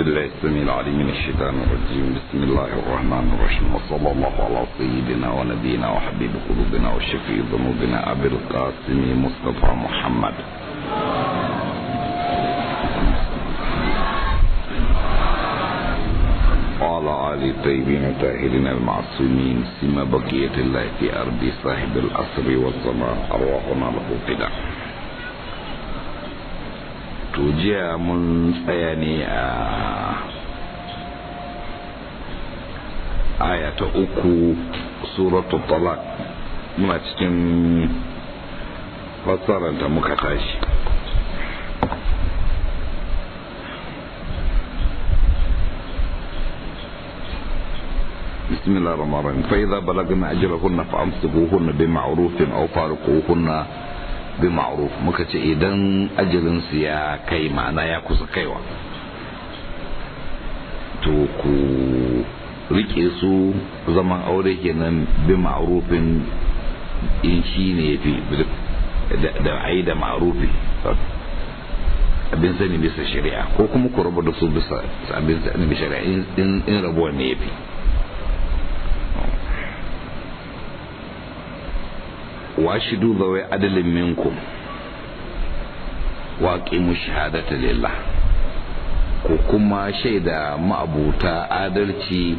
بالله السميع العليم من الشيطان الرجيم. بسم الله الرحمن الرحيم، وصلى الله على سيدنا ونبينا وحبيب قلوبنا وشفيع ذنوبنا أبي القاسم مصطفى محمد وعلى آل الطيبين الطاهرين المعصومين سما بقية الله في أرض صاحب العصر والزمان أرواحنا له فداء. To jiya mun tsaya ne a aya ta 3 suratul talaq, muna cikin fassarar da muka tashi. Bismillahir rahmanir rahim. Fa idza balagna ajrahunna fa amsikuhunna bi ma'rufin aw farquhunna bi ma'ruf. Muka ce idan ajalin su ya kai, ma'ana ya kusa kaiwa, to ku rike su zaman aure kenan bi ma'rufin, in shi ne yafi da ayi da ma'rufi, abin sani bisa shari'a, ko kuma ku rabu da su bisa abin sani bisa shari'a in rabuwa ne yafi. washidu zawai adalin minkum wa qimu shahadata lillah, ko kuma shaida ma'abuta adalci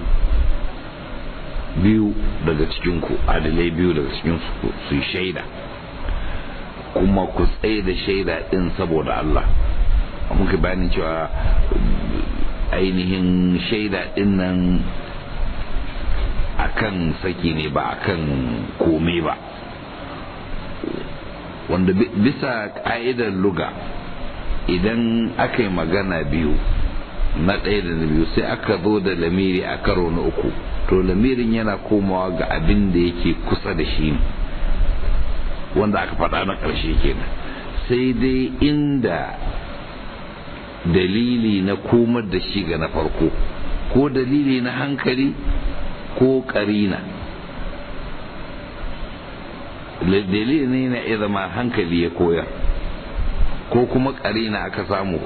biyu daga cikin ku, adalai biyu daga cikin su shaida, kuma ku tsaye da shaida din saboda Allah. muka bayanin cewa ainihin shaida din nan akan saki ne, ba akan kome ba, wanda bisa ka'idar luga idan aka yi magana biyu, na ɗaya da na biyu, sai aka zo da lamiri a karo na uku, to lamirin yana komawa ga abin da yake kusa da shi ne, wanda aka faɗa na ƙarshe kenan. sai dai inda dalili na komar da shi ga na farko, ko dalili na hankali ko ƙarina. dalili ne na iya zama hankali ya koyar, ko kuma ƙarina aka samu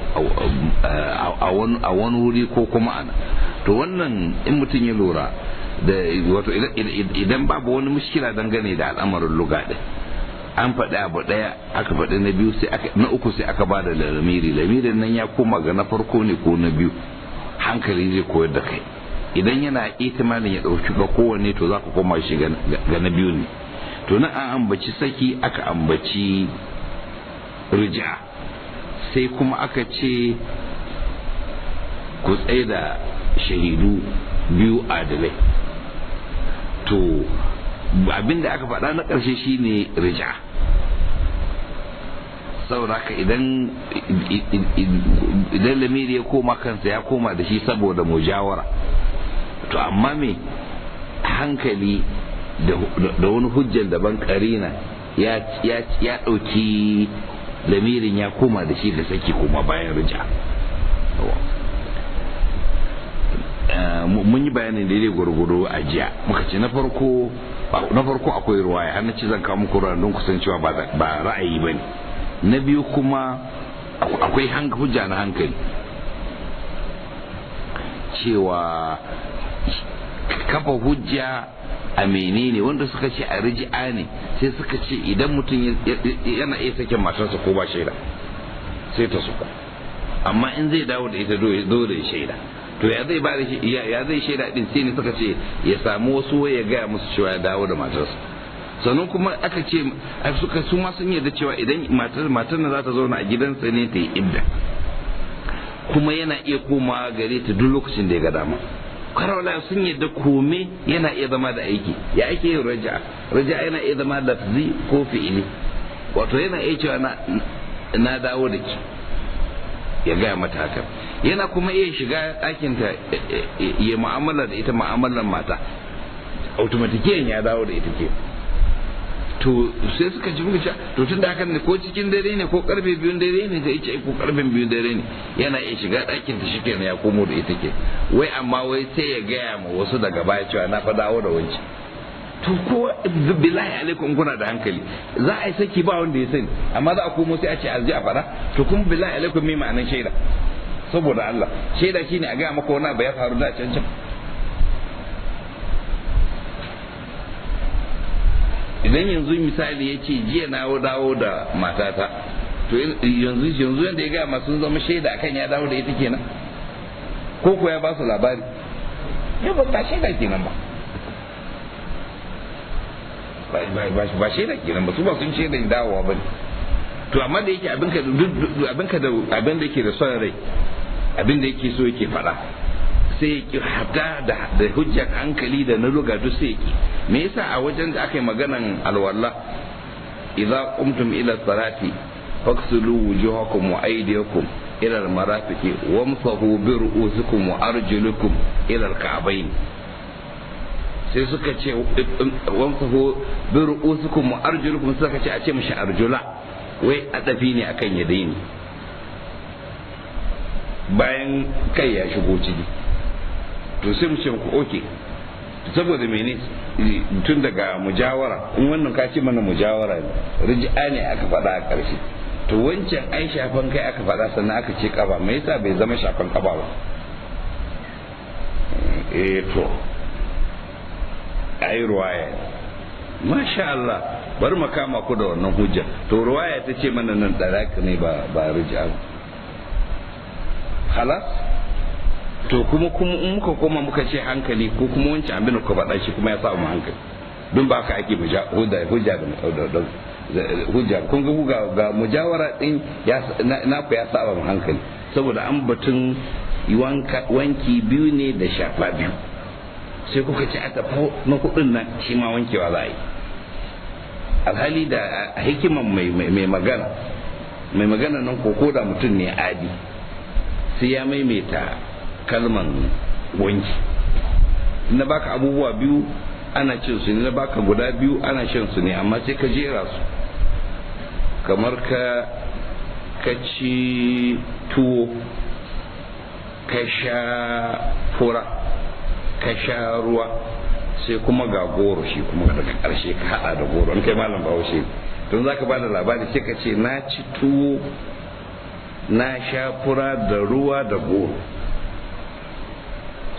a wani wuri ko kuma ana. to wannan in mutum ya lura da, wato idan babu wani mushkila dangane da al'amarin luga ɗin, an faɗi abu ɗaya, aka faɗi na biyu, na uku sai aka bada lamiri, lamirin nan ya koma ga na farko ne ko na biyu, hankali zai koyar da kai. idan yana ihtimalin ya ɗauki ga kowanne, to za ka koma shi ga na biyu ne. to nan an ambaci saki, aka ambaci rija, sai kuma aka ce ku tsaye da shahidu biyu adalai. to abinda aka faɗa na ƙarshe shine rija. saboda haka idan lamiri ya koma kansa, ya koma da shi saboda mujawara. to amma me hankali da wani hujjar daban, karina ya ɗauki lamirin ya koma da shi da saki kuma bayan rija. mun yi bayanin daidai gwargwaro a jiya, muka ce na farko akwai ruwaya, har na ci zan kawo muku ruwan don kusancewa ba ra'ayi ba ne. na biyu kuma akwai hujja na hankali cewa kafa hujja a menene, wanda suka ce a riji'a ne, sai suka ce idan mutum yana iya sakin matarsa ko ba shaida sai ta suku, amma in zai dawo da ita dole ya shaida. to ya zai ba da ya zai shaida din, sai ne suka ce ya samu wasu ya gaya musu cewa ya dawo da matarsa. sannan kuma aka ce su ma sun yarda cewa idan matar na za ta zauna a gidansa ne ta yi idda, kuma yana iya komawa gare ta duk lokacin da ya ga dama. karawala sun yadda kome yana iya zama da aiki, ya ake yin raja'a yana iya zama lafzi ko fi'ili, wato yana iya cewa na dawo da ki, ya gaya mata haka. yana kuma iya shiga ɗakinta ya mu'amala da ita, mu'amalar mata, automatikiyan ya dawo da ita ke. to sai suka ji muka to tun da hakan ne, ko cikin dare ne ko karfe 2 dare ne, da ita ko karfe 2 dare ne, yana iya shiga ɗakin ta, shi kenan ya komo da ita ke. wai amma wai sai ya gaya ma wasu daga baya cewa na fa dawo da wanci. to ko billahi alaikum kuna da hankali, za a yi saki ba wanda ya sani, amma za a komo sai a ce a ji a fara. to kuma billahi alaikum me ma'anar shaida? saboda Allah. Shaida shine a gaya maka wani abu ya faru da can. Idan yanzu misali ya ce jiya na dawo da matata, to yanzu yadda ya gaya masu zama shaida akan ya dawo da ita kenan, ko ya ba su labari, ya ba shaida kenan ba shaida kenan ba, su ba sun shaida dawowa ba ne. To amma da yake abin da yake da son rai, abin da yake so yake faɗa, sai ya ki hata da hujjar hankali da na luga duk sai ya ki. Me yasa a wajen da aka yi maganan alwala, idza qumtum ila salati faghsilu wujuhakum wa aydiyakum ila al-marafiqi wamsahu bi ru'usikum wa arjulukum ila al-ka'bayn, sai suka ce wamsahu bi ru'usikum wa arjulukum, suka ce a ce mishi arjula, wai adafi ne akan yadaini bayan kai ya shigo ciki. To sai mu ce ku oke, saboda mene? Tun daga mujawara, in wannan ka ce mana mujawara ne, rij'a ne aka faɗa a ƙarshe, to wancan ai shafan kai aka faɗa sannan aka ce ƙaba, me yasa bai zama shafan ƙaba ba? To ai ruwaya, masha Allah, bari mu kama ku da wannan hujja. To ruwaya ta ce mana nan dalaka ne ba rij'a. Halas. To kuma in muka koma muka ce hankali, ko kuma wancan abin da ku faɗa shi kuma ya sa mu hankali, don ba ka ake hujja kun ga mujawara din na ku ya sa mu hankali, saboda an batun wanki biyu ne da shafa biyu, sai kuka ce a tafi na hudun nan shi ma wankewa za a yi, alhali da hikiman mai magana nan ko da mutum ne adi sai ya maimaita kalman wanki. Na baka abubuwa biyu ana cin su ne, na baka guda biyu ana shan su ne, amma sai ka jera su kamar ka ci tuwo, ka sha fura, ka sha ruwa, sai kuma ga goro shi kuma daga ƙarshe ka haɗa da goro. An kai malam Bahaushe don zaka ba da labari sai ka ce na ci tuwo, na sha fura da ruwa da goro,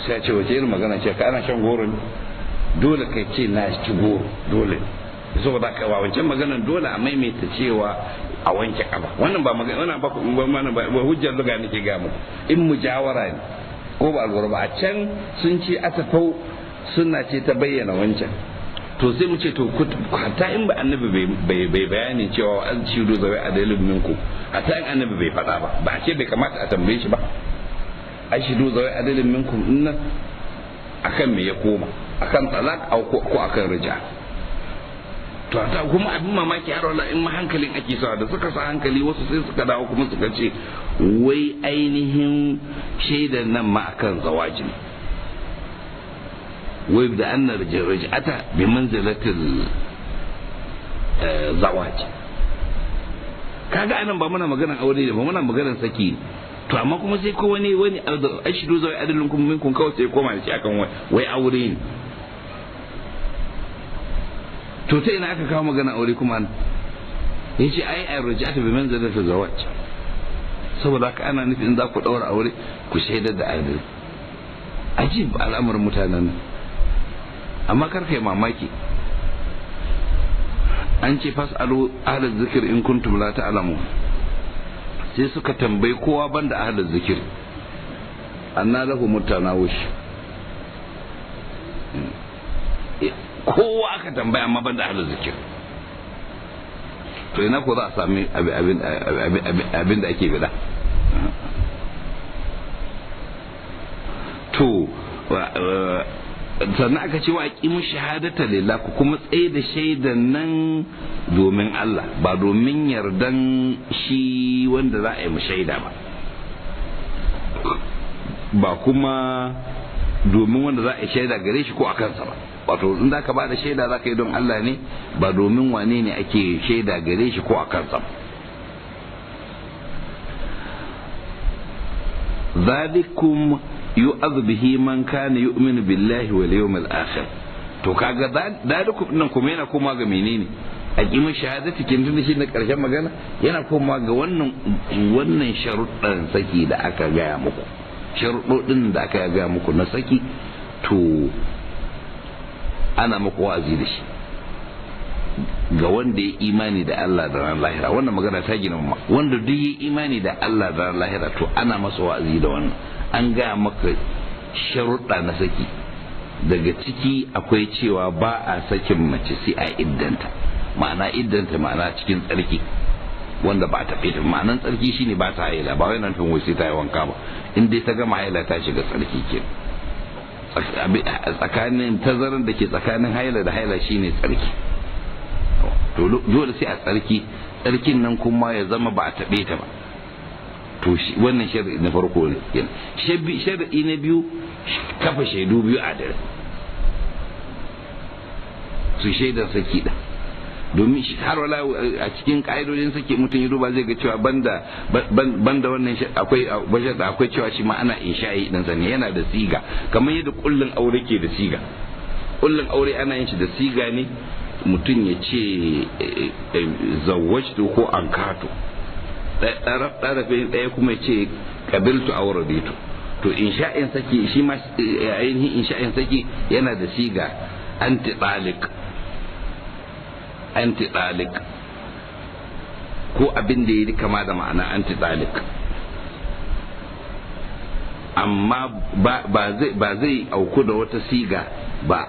sai ce wace irin magana ce ka ana shan goro ne? Dole kai ce na ci goro, dole. Saboda ka wancan maganan dole a maimaita cewa a wanke kaba. Wannan ba magana, wannan ba hujjar luga nake ga muku, in mujawara ne ko ba alwara ba. A can sun ce atafau sunna ce ta bayyana wancan, to sai mu ce to hatta in ba annabi bai bayani cewa an ci do zawai adalin minku, hatta in annabi bai faɗa ba a ce bai kamata a tambaye shi ba, ashidu zawai adalin minkum inna akan me ya koma, akan talak ko akan rija. To ta kuma abin mamaki har wala in ma hankalin ake sawa, da suka sa hankali wasu sai suka dawo kuma suka ce wai ainihin shaidan nan ma akan zawaji ne, wai da anna raj'ata bi manzilatil zawaji. Kaga anan ba muna maganar aure ne ba, muna maganar saki. To amma kuma sai ko wani ashidu zai adalin kuma minkum kawai sai koma da shi akan wai aure ne. To sai ina aka kawo magana aure kuma yace ai raj'atu bi manzilati zawaj, saboda haka ana nufin za ku daura aure ku shaidar da adalci. Ajib al'amarin mutanen. Amma kar kai mamaki, an ce fas'alu ahlaz zikr in kuntum la ta'lamun, sai suka tambayi kowa banda ahlul zikir, anna lahu mutanawush, kowa aka tambaya amma banda ahlul zikir. To ina ko za a sami abin da ake bida. To sannan aka ce wa aqimu shahadata lillah, ku kuma tsaye da shaidan nan domin Allah, ba domin yardan shi wanda za a yi shaida ba, ba kuma domin wanda za a yi shaida gare shi ko a kansa ba. Wato in za ka ba da shaida za ka yi don Allah ne, ba domin wane ne ake shaida gare shi ko a kansa ba. Zalikum yu'adhu bihi man kana yu'minu billahi wal yawmil akhir. To kaga dalikum nan kuma yana koma ga menene? aqimar shahadati kin tunda shi ne karshen magana yana koma ga wannan sharuɗan saki da aka gaya muku, sharuɗoɗin da aka gaya muku na saki, to ana muku wa'azi da shi ga wanda ya imani da Allah da ran lahira. Wannan magana ta gina ma wanda duk ya imani da Allah da ran lahira to ana masa wa'azi da wannan. An gaya maka sharuɗa na saki, daga ciki akwai cewa ba a sakin mace sai a iddanta, ma'ana cikin tsarki wanda ba ta fita. Ma'anan tsarki shine ba ta haila, ba wai nan tun wai sai ta yi wanka ba. In dai ta gama haila ta shiga tsarki ke. Tsakanin tazarar da ke tsakanin haila da haila shine tsarki. To dole sai a tsarkin nan kuma ya zama ba a taɓe ta ba. To wannan sharadi na farko ne. Sharadi na biyu, kafa shaidu biyu a dare su shaidar saki da, domin har wala a cikin ka'idodin saki mutum ya duba zai ga cewa banda wannan akwai cewa shi ma ana insha'i dan sani yana da siga, kamar yadda kullun aure ke da siga. Kullun aure ana yin shi da siga ne, mutum ya ce zawwajtu ko ankatu, ɗarafin ɗaya kuma ya ce qabiltu aw raditu. To insha'in saki shi ma ainihin insha'in saki yana da siga anti talik ko abin da ya kama da ma'ana anti talik, amma ba zai auku da wata siga ba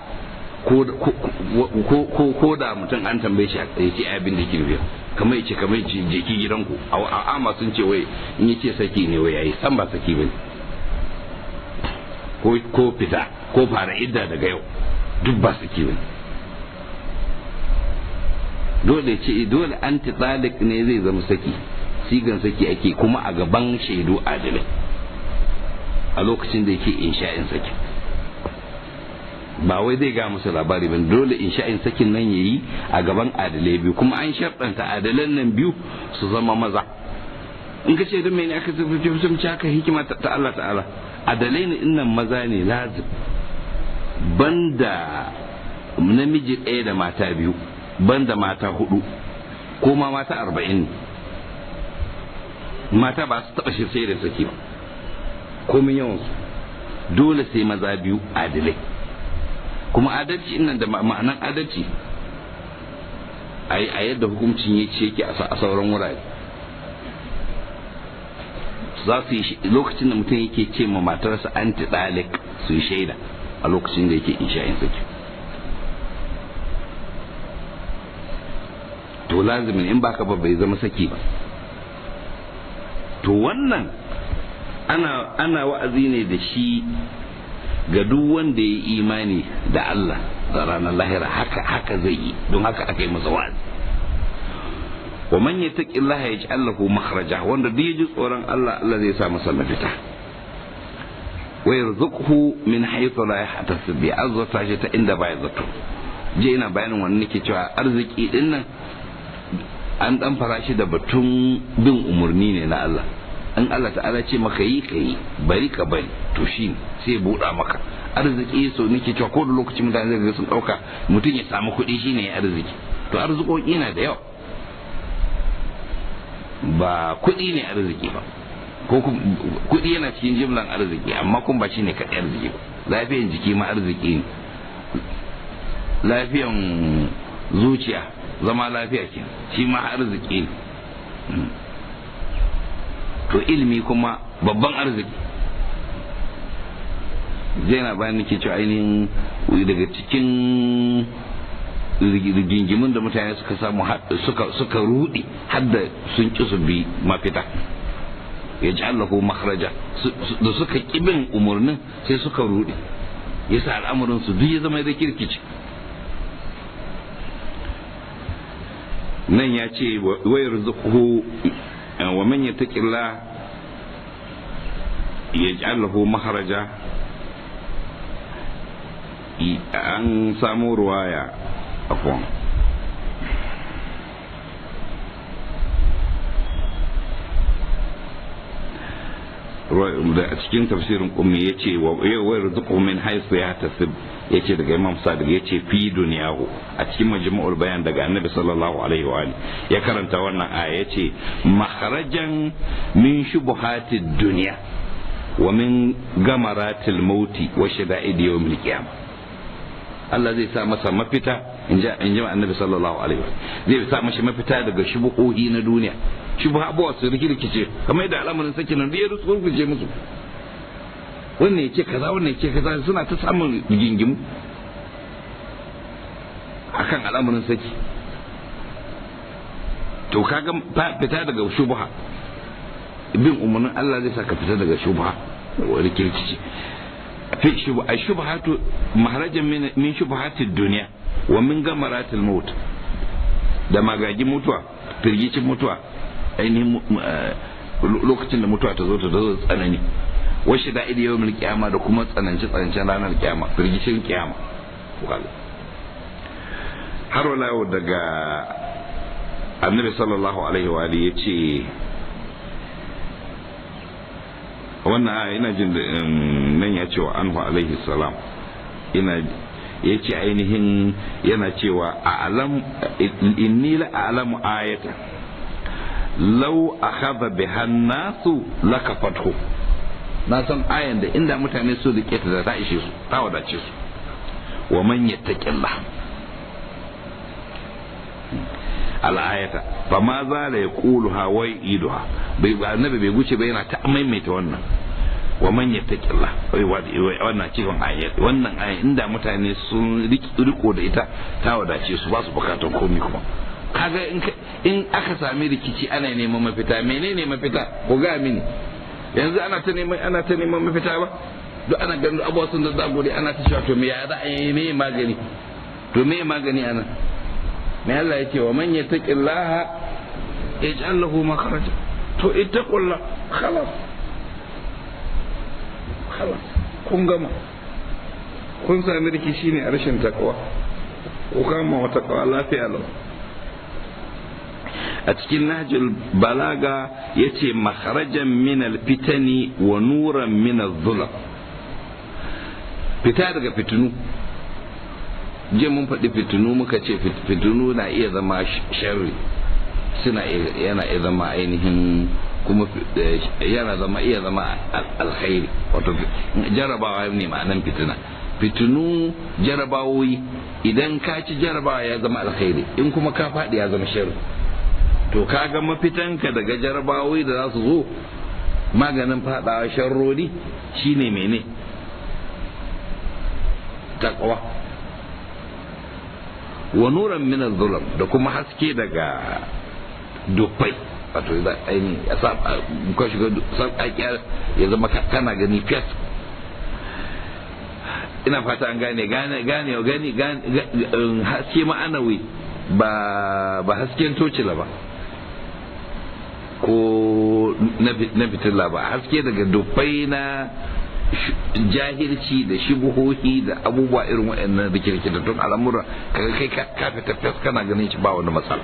ko da mutum an tambaye shi ya ce abin da ke kamar ya ce jeki gidanku amma sun ce wai in ya ce saki ne wai yayi san ba saki bane, ko fita ko fara idda daga yau duk ba saki bane. Dole anti talik ne zai zama saki, sigan saki ake kuma a gaban shaidu adalai a lokacin da yake insha'in saki. Ba wai zai ga musu labari ba, dole insha'in sakin nan yayi a gaban adalai biyu, kuma an sharɗanta adalan nan biyu su zama maza. In ka ce don mene aka tafi haka hikima ta Allah ta'ala, adalai ne innan maza ne lazim, banda namiji ɗaya da mata biyu, banda mata 4 ko ma mata 40. Mata ba su taɓa shirce da saki ba komin yawansu, dole sai maza biyu adalai. Kuma adalci innan da ma'anan adalci a yadda hukuncin ya ce yake a sauran wurare, za su yi lokacin da mutum yake ce ma matarsa anti dalik su yi shaida a lokacin da yake insha'in saki. To lazimin in baka ba bai zama saki ba. To wannan ana wa'azi ne da shi ga duk wanda ya yi imani da Allah da ranar lahira, haka zai yi, don haka aka yi masa wa'azi. Wa man yattaqillaha yaj'al lahu makhraja, wanda duk ya ji tsoron Allah, Allah zai sa masa mafita. Wa yarzuquhu min haythu la yahtasib, bi azzata shi ta inda ba ya zato. Je ina bayanin wannan nake cewa arziki din nan an dan fara shi da batun bin umarni ne na Allah. In Allah ta'ala ce maka yi ka yi, bari ka bari, to shi sai buɗa maka arziki. So nake cewa ko da lokacin mutane zai ga sun ɗauka mutum ya samu kuɗi shine ya arziki. To arzikoki na da yawa, ba kuɗi ne arziki ba, ko kuɗi yana cikin jimlan arziki, amma kun ba shine kaɗai arziki ba. Lafiyan jiki ma arziki ne, lafiyan zuciya zama lafiya ce shi ma arziki ne. To ilimi kuma babban arziki. Zai na bayan nake cewa ainihin daga cikin rigingimin da mutane suka samu suka rudi hadda sun ki su bi mafita, ya ji Allahu makhraja, da suka kibin umarnin sai suka rudi, yasa al'amuran su duk ya zama da kirkici. Nan ya ce wa yarzuquhu wa man yattaqillah yaj'al lahu makhraja. An samu ruwaya afwan da a cikin tafsirin ummi yace wa yarzuquhu min haythu yahtasib, yace daga Imam Sadiq yace fi duniyahu a cikin majmu'ul bayan daga Annabi sallallahu alaihi wa alihi ya karanta wannan aya yace makharajan min shubuhatid dunya wa min gamaratil mauti wa shada'id yawmil qiyamah. Allah zai sa masa mafita in ji Annabi sallallahu alaihi wa zai sa mashi mafita daga shubuhohi na duniya. Shubuha abuwa su rikice kamar yadda al'amarin sake nan biyar su rubuce musu, wannan yake kaza wannan yake kaza, suna ta samun gingimu akan al'amarin saki. To kaga fita daga shubha, bin umarnin Allah zai saka fita daga shubha wa rikici. fi shubha shubhatu maharajan min shubhatid dunya wa min gamaratil maut, da magagi mutuwa, firgicin mutuwa, ainihin lokacin da mutuwa ta zo tsanani, washi da idi yawmil qiyama, da kuma tsanancin ranar kiyama, firgicin kiyama. har wala yau daga Annabi sallallahu alaihi wa alihi yace wannan ina jin nan ya ce wa anhu alaihi salam, ina yace ainihin yana cewa a'lam inni la a'lamu ayatan law akhadha biha an-nasu lakafathu. Na san ayan da inda mutane su rike ta ta ishe su, ta wadace su. wa man yattaqillah al-ayata fa ma za la yaquluha wa yiduha, bai annabi bai guce ba yana ta maimaita wannan wa man yattaqillah, wannan cikin ayat, wannan ayat inda mutane sun riko da ita ta wadace su, ba su bukatan komai. Kuma kaga in aka sami rikici ana neman mafita, menene mafita ko ga mini? Yanzu ana ta neman mafita ba, duk ana ganin abuwa sun da zagore, ana ta cewa to me ya za a yi, me magani, to me magani anan? Me Allah yake wa man yattaqillaha yaj'al lahu makhraja, to ittaqullah khalas kun gama, kun sami rikici ne a rashin takwa, ko kama wa takwa lafiya lau. A cikin Nahjul Balaga yace makharajan min al-fitani wa nuran min az-zulm, fita daga fitinu. Je mun faɗi fitinu, muka ce fitinu na iya zama sharri, yana iya zama ainihin, kuma yana iya zama alkhairi. Wato jarabawa ne ma'anan fitina. Fitinu jarabawoyi, idan ka ci jarabawa ya zama alkhairi, in kuma ka faɗi ya zama sharri. To kaga mafitanka daga jarabawoyi da za su zo, maganin faɗawa sharrori shine mene? Taqwa. Wa nuran min az-zulm, da kuma haske daga dufai. Wato idan aini ya sa ka shiga sarƙaƙiya ya zama kana gani fiyas. Ina fata an gane haske ma'anawi, ba hasken tocila ba ko na fitila ba, haske daga dufai na jahilci da shubuhohi da abubuwa irin waɗannan rikirkitattun al'amura, kaga kai ka fita fes kana ganin shi ba wani matsala.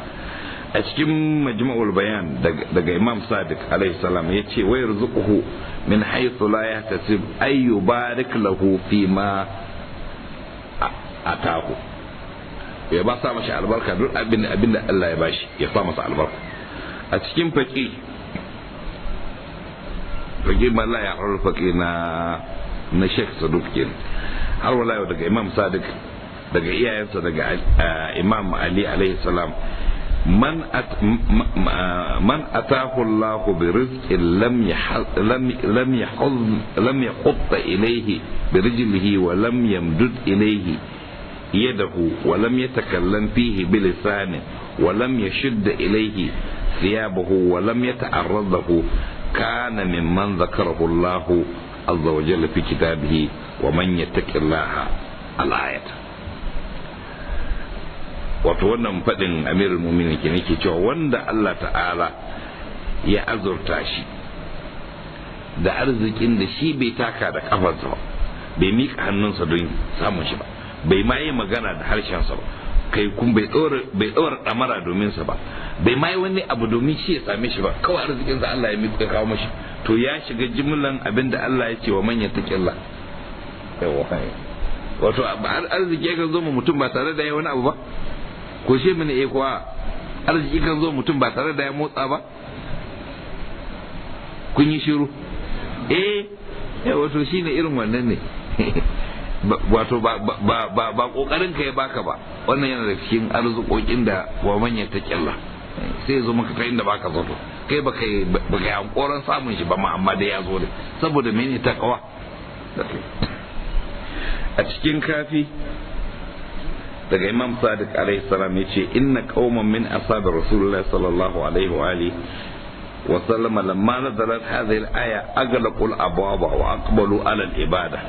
A cikin majma'ul bayan daga Imam Sadiq alaihi salam yace wa yarzuquhu min haythu la yahtasib ay yubarik lahu fi ma atahu, ya ba sa mashi albarka duk abinda Allah ya bashi, ya sa masa albarka. A cikin faqi malla ya harul faqi na Sheikh Saduq kin, har wala daga Imam Sadiq daga iyayensa daga Imam Ali alaihi salam, man atahu Allah bi rizqin lam yahud ilayhi bi rijlihi wa lam yamdud ilayhi yadahu wa lam yatakallam fihi bi lisanihi wa lam yashudd ilayhi thiyabahu wa lam yata'arrad lahu, kana mimman dhakarahu Allah azza wa jalla fi kitabihi wa man yattaqillaha al-ayat. Wato wannan faɗin amirul mu'minin ke nake cewa wanda Allah ta'ala ya azurta shi da arzikin da shi bai taka da kafarsa ba, bai miƙa hannunsa don samun shi ba, bai ma yi magana da harshensa ba, kai kun bai ɗora ɗamara domin sa ba, bai ma yi wani abu domin shi ya same shi ba, kawai arzikinsa Allah ya miƙa kawo mashi, to ya shiga jimlan abinda Allah ya ce wa man yattaqillah. wato arziki kan zo mutum ba tare da ya wani abu ba, ko shi mene kuwa arziki kan zo mutum ba tare da ya motsa ba? kun yi shiru. Wato shine irin wannan ne. Wato ba kokarin ka ya baka ba, wannan yana da cikin arzikokin da wa manya ta kyalla sai zo maka ta inda baka zato, kai baka yi hankoran samun shi ba ma, amma dai ya zo ne saboda mene takawa. A cikin kafi daga Imam Sadiq alaihi salam yace inna qauman min ashabi Rasulullah sallallahu alaihi wa alihi wa sallama lamma nazalat hadhihi al-aya aghlaqu al-abwaba wa aqbalu ala al-ibada.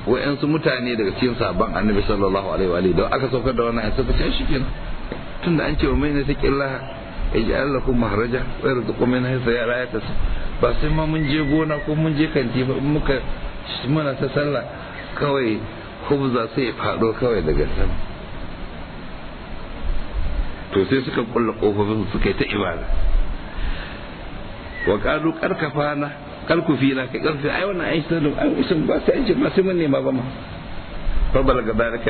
Wa'ansu mutane daga cikin sahabban Annabi sallallahu alaihi wa alihi da aka saukar da wannan ayat suka ce shikenan, tunda an ce wa mai taqillah yaj'al lakum mahraja wa yarzuqu min haythu la yahtasib, ba sai ma mun je gona ko mun je kanti ba, in muka muna ta sallah kawai khubza sai ya fado kawai daga sama. To sai suka kulla kofofin suka yi ta ibada. Wa qalu karkafana kalkufina kai karfi ai wannan ai sai ai ba sai ba sai mun nema ba ma. فبلغ ذلك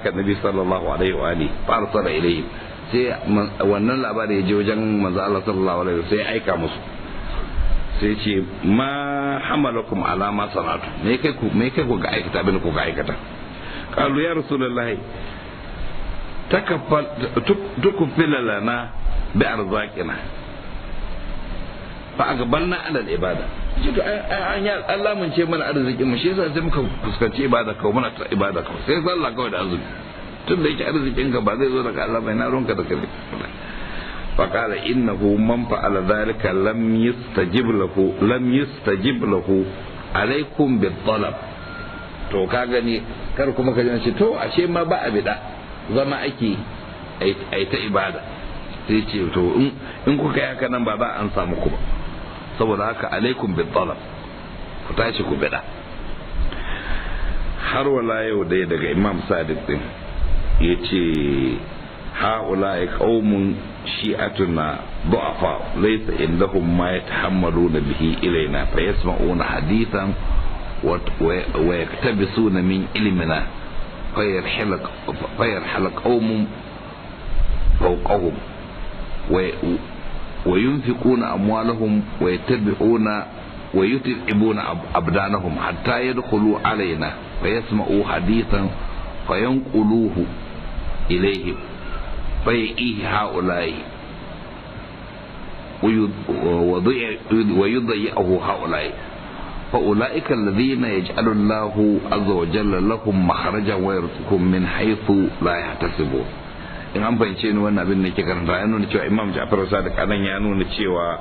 النبي صلى الله عليه وآله فأرسل إليهم sai wannan labari ya je wajen manzo Allah sallallahu alaihi wasallam sai ya aika musu sai ce ma hamalakum ala ma sanatu me kai ku ga aikata abin ku ga aikata. Qalu ya rasulullahi takaffal tukfil lana bi arzaqina fa aqbalna ala al ibada. Jito an ya Allah mun ce mana arzikin mu shi yasa sai muka fuskanci ibada kawai, muna ta ibada kawai sai sallah kawai da azumi, tun da yake arzikin ka ba zai zo daga Allah bai, na ronka da kai. Fa qala innahu man fa'ala dhalika lam yastajib lahu alaikum bit talab. To ka gani kar kuma ka ji to ashe ma ba abida zama ake ai ta ibada, sai ce to in kuka yi haka nan ba za an samu ku ba, saboda haka alaikum bil talab, ku tashi ku bida. Har wala yau dai daga Imam Sadiq din yace haula'i qaumun shi'atuna du'afa laysa indahum ma yatahammaluna bihi ilaina fa yasma'una hadithan wa yaktabisuna min ilmina fayarhal qaumun fawqahum وينفقون أموالهم ويتبعون ويتعبون أبدانهم حتى يدخلوا علينا فيسمعوا حديثا فينقلوه إليهم فيئيه هؤلاء ويضيعه هؤلاء فأولئك الذين يجعل الله عز وجل لهم مخرجا ويرزقهم من حيث لا يحتسبون. In an fahimce ni wannan abin da ke karanta ya nuna cewa Imam Ja'far Sadiq anan ya nuna cewa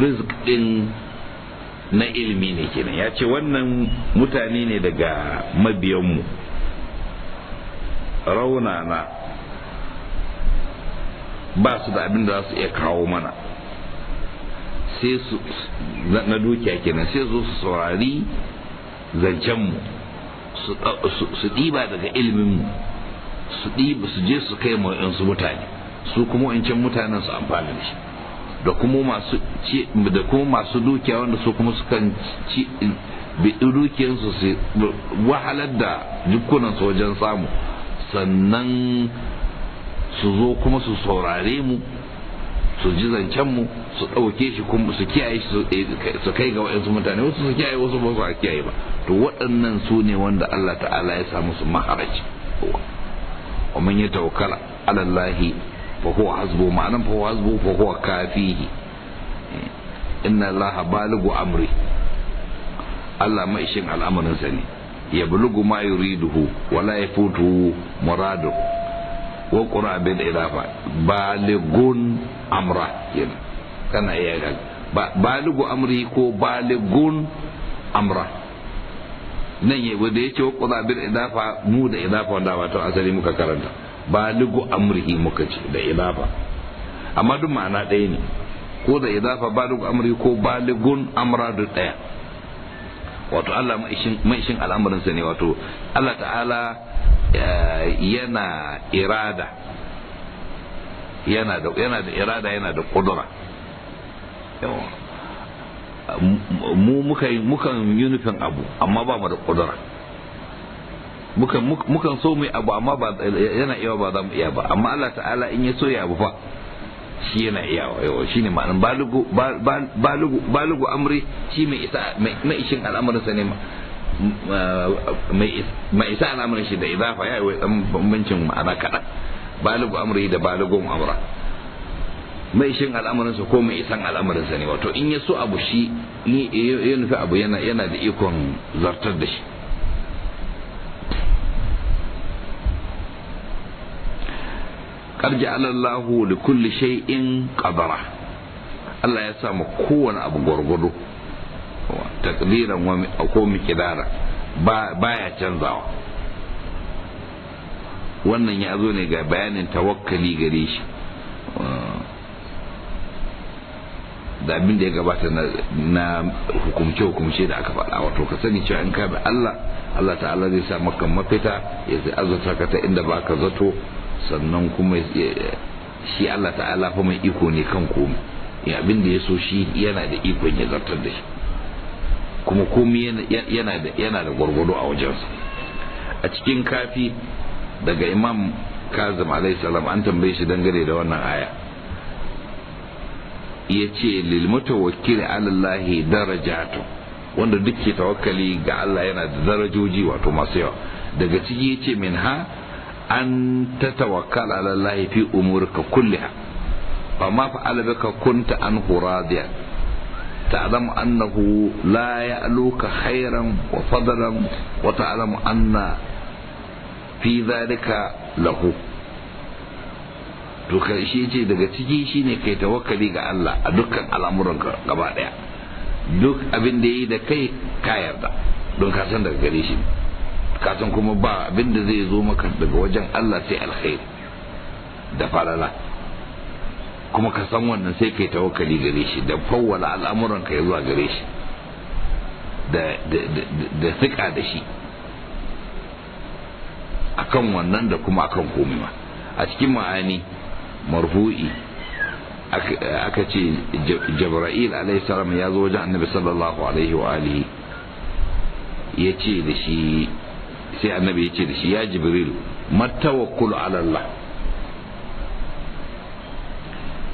rizq din na ilimi ne kenan. Ya ce wannan mutane ne daga mabiyanmu raunana, ba su da abin da za su iya kawo mana sai su na dukiya kenan, sai zo su saurari zancenmu su ɗiba daga iliminmu su je su kai ma yansu mutane, su kuma wancan mutanen su amfani da shi, da kuma masu dukiya wanda su kuma sukan ci biɗi dukiyarsu su wahalar da jikunansu wajen samu, sannan su zo kuma su saurare mu, su ji zancen mu, su ɗauke shi kuma su kiyaye shi su kai ga wa'yansu mutane, wasu su kiyaye wasu ba su kiyaye ba. To waɗannan su ne wanda Allah ta'ala ya sa musu maharaji. ومن يتوكل على الله فهو حسبه معنى فهو حسبه فهو كافيه إن الله بالغ أمره الله ما يشين الأمر سني يبلغ ما يريده ولا يفوته مراده وقرأ بالإضافة بالغ أمره كان إيه بالغ أمره كو بالغ أمره nan yi wanda ya ce wa bil idafa, mu da idafa wanda wato asali muka karanta baligu amrihi muka ce da idafa, amma duk ma'ana ɗaya ne, ko da idafa baligu amrihi ko baligun amra duk ɗaya. Wato Allah maishin al'amuransa ne, wato Allah ta'ala yana irada, yana da irada, yana da kudura. mu mukan yi nufin abu amma ba mu da kudura, mukan so mu abu amma ba yana iya ba za mu iya ba, amma Allah ta'ala in ya so ya abu fa shi yana iya yawa. Shine ma'anar balugu amri, shi mai ishin al'amarin sa ne, mai isa al'amarin shi da idafa ya yi dan bambancin ma'ana kaɗan. Balugu amri da balugun amra, mai ishin al'amarin sa ko mai isan al'amarin sa ne. Wato in ya so abu shi ya nufi abu yana da ikon zartar da shi. qad ja'ala Allahu li kulli shay'in qadara, Allah ya sa mu kowane abu gwargwado, takdiran wa ko miqdara, baya canzawa. wannan ya zo ne ga bayanin tawakkali gare shi da abin da ya gabata na hukumce da aka faɗa. Wato ka sani cewa in ka bi Allah ta'ala zai sa maka mafita, ya zai azurta ka ta inda baka zato, sannan kuma shi Allah ta'ala fa mai iko ne kan komai, abin da ya so shi yana da ikon ya zartar da shi, kuma komai yana da gwargwado a wajensa. A cikin kafi daga Imam Kazim alayhi salam an tambaye shi dangane da wannan aya, ya ce lil mutawakkil ala Allah darajatu, wanda duk ke tawakkali ga Allah yana da darajoji wato masu yawa. Daga ciki ya ce min ha an tatawakkal ala Allah fi umurika kulliha, fa ma fa'ala bika kunta anhu radiyan, ta'lamu annahu la ya'luka khairan wa fadlan wa ta'lamu anna fi dhalika lahu. to karshe ce daga ciki shine kai tawakkali ga Allah a dukkan al'amuranka gaba daya, duk abin da yi da kai ka yarda don ka san daga gare shi, ka san kuma ba abin da zai zo maka daga wajen Allah sai alkhairi da falala, kuma ka san wannan sai kai tawakkali gare shi da fawwala al'amuranka ya zuwa gare shi da tsika da shi akan wannan da kuma akan komai ma. A cikin ma'ani marfu'i aka ce Jibril alayhi salam ya zo wajen Annabi sallallahu alaihi wa alihi, ya ce da shi, sai Annabi ya ce da shi, ya Jibril matawakkulu ala Allah,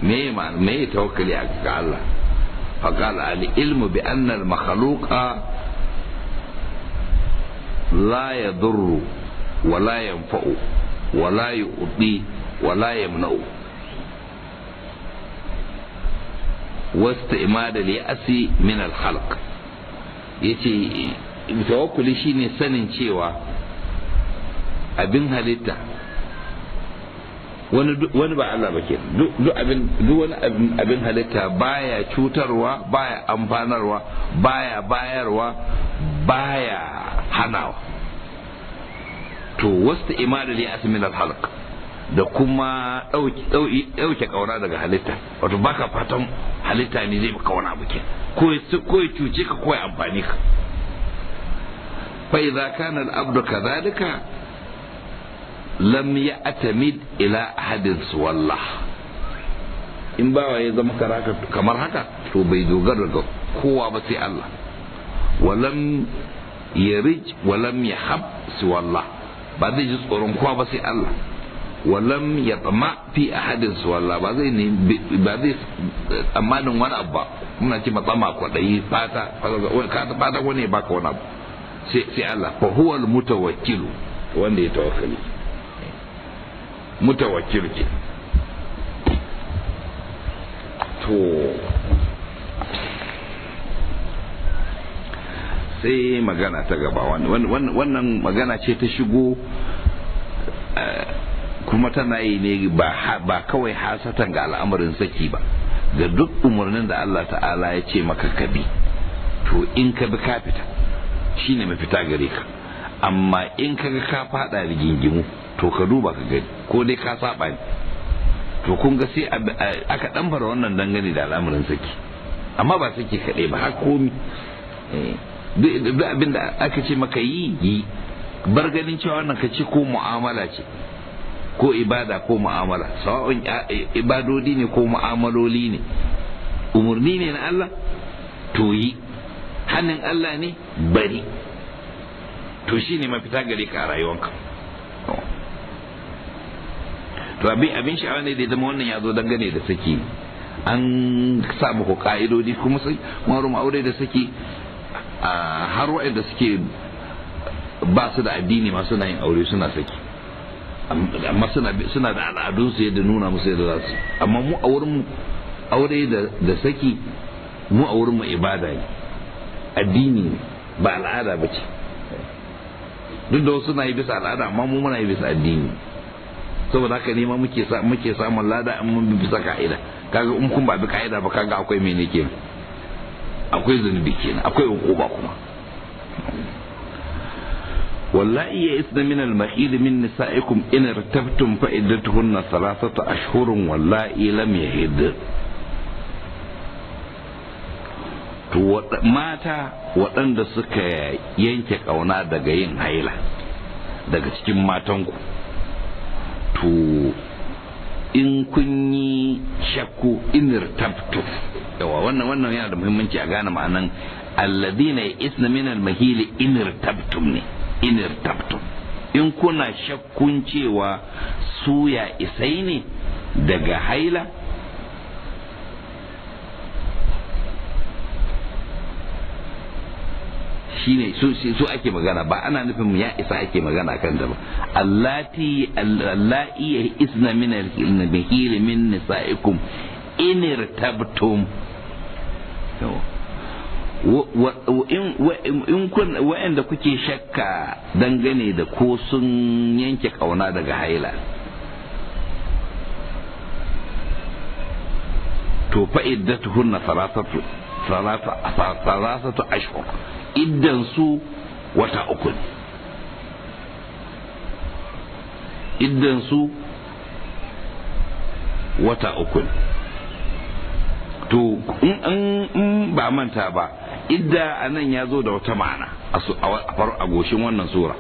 me tawakkali ga Allah? faqala al ilmu bi anna al makhluqa la yadurru wa la yanfa'u wa la yu'ti wa la yamna'u واستعماد اليأس من الخلق. yace tawakkuli shine sanin cewa abin halitta wani ba Allah ba ke, duk wani abin halitta baya cutarwa, baya amfanarwa, baya bayarwa, baya hanawa. to wasta imada li asmin al-halq, da kuma dauke kauna daga halitta, wato baka fatan halitta ne zai maka wani abu ke, ko ya cuce ka ko ya amfani ka. fa idza kana al-abdu kadhalika lam ya'tamid ila ahadin wallah, in bawa ya zama kamar haka to bai dogara ga kowa ba sai Allah. walam yarij walam yahab wallah, ba zai ji tsoron kowa ba sai Allah. walam yatma fi ahadin wallah, ba zai tsammanin wani abu ba. muna ce matsama kwaɗayi fata wani ya baka wani abu sai Allah. fa huwa al-mutawakkilu, wanda ya tawakkali mutawakkil ke. to sai magana ta gaba, wannan magana ce ta shigo kuma tana yi ne ba kawai hasatan ga al'amarin saki ba, ga duk umarnin da Allah ta'ala ya ce maka kabi, to in ka bi ka fita shine mafita gare ka. amma in kaga ka fada rigingimu to ka duba ka gani ko dai ka saba ne. to kun ga sai aka dan fara wannan dangane da al'amarin saki, amma ba saki kaɗai ba, har komi duk abin da aka ce maka yi bar ganin cewa wannan ka ce ko mu'amala ce ko ibada ko mu'amala, sawa'un ibadodi ne ko mu'amaloli ne, umarni ne na Allah, to yi, hannun Allah ne bari, to shi ne mafita gare ka a rayuwanka. To abin sha'awa ne da ya zama wannan ya zo dangane da saki, an sa muku ka'idodi kuma sai marum aure da saki har waɗanda suke ba su da addini ma suna yin aure suna saki, amma suna da al'adunsu yadda nuna musu yadda za su. Amma mu a wurin aure da saki, mu a wurin mu ibada ne, addini ne, ba al'ada ba ce. Duk da wasu na yi bisa al'ada, amma mu muna yi bisa addini. Saboda haka ne ma muke samun lada in mun bi bisa ka'ida. Kaga in kun ba bi ka'ida ba, kaga akwai mene kenan, akwai zunubi kenan, akwai hukuma kuma. wallahi ya isna min al-mahid min nisa'ikum in irtabtum fa iddatuhunna thalathatu ashhurun wallahi lam yahid. To mata waɗanda suka yanke ƙauna daga yin haila daga cikin matanku, to in kun yi shakku in irtabtum, yawa wannan yana da muhimmanci a gane ma'anan alladina isna min al-mahili in irtabtum ne, in irtabtum, in kuna shakkun cewa su ya isai ne daga haila, shine su ake magana, ba ana nufin ya isa ake magana kan da ba. allati ya isna min al-mahili min nisa'ikum in irtabtum, in kun wa'anda kuke shakka dangane da ko sun yanke kauna daga haila, to fa iddatuhunna thalathatu ashhur, iddan su wata uku, iddan su wata uku. To in ba manta ba, idda anan ya zo da wata ma'ana a goshin wannan sura,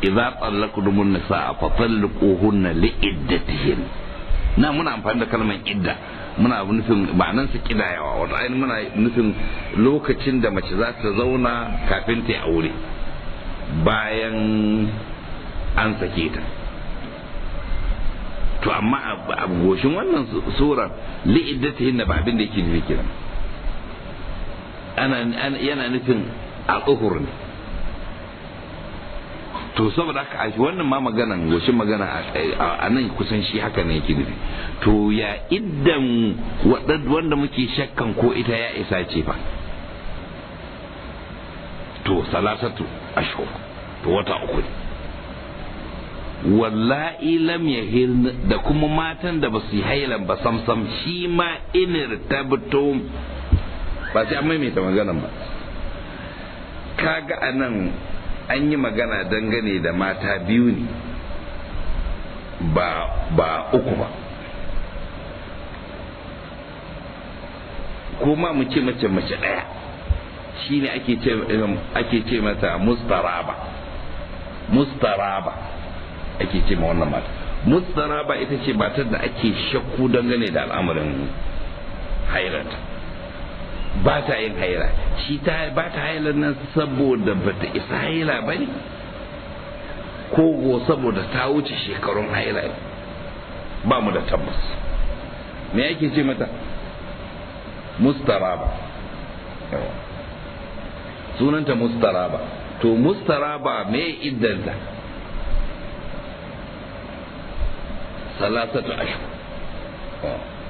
idza tallaqtumun nisaa fa talliquhunna li iddatihin. Na muna amfani da kalmar idda, muna nufin ma'anan su kidayawa, wato ainihin muna nufin lokacin da mace za ta zauna kafin ta yi aure bayan an sake ta. To amma a goshin wannan sura li'iddatihin na ba abin da yake nufi kiran, yana nufin a tsohur ne. To saboda haka a wannan ma maganan goshin magana a nan kusan shi haka ne yake nufi. To ya iddan wanda muke shakkan ko ita ya isa ce fa, to salasatu ashhur, to wata uku. wallahi lam yahir, da kuma matan da ba su yi hailan ba samsam, shi ma inir tabtum, ba sai an maimaita maganan ba. Kaga anan an yi magana dangane da mata biyu ne, ba uku ba. Ko ma mu ce mace ɗaya, shine ake ce mata mustaraba ake ce ma wannan mata. Mustaraba ita ce matar da ake shakku dangane da al'amarin hairata, ba ta yin haila, shi ba ta hailar nan saboda ba ta isa haila ba ne, ko saboda ta wuce shekarun haila, ba mu da tabbas. Me ake ce mata? Mustaraba, sunanta mustaraba. To mustaraba me iddanta? salasatu ashhur.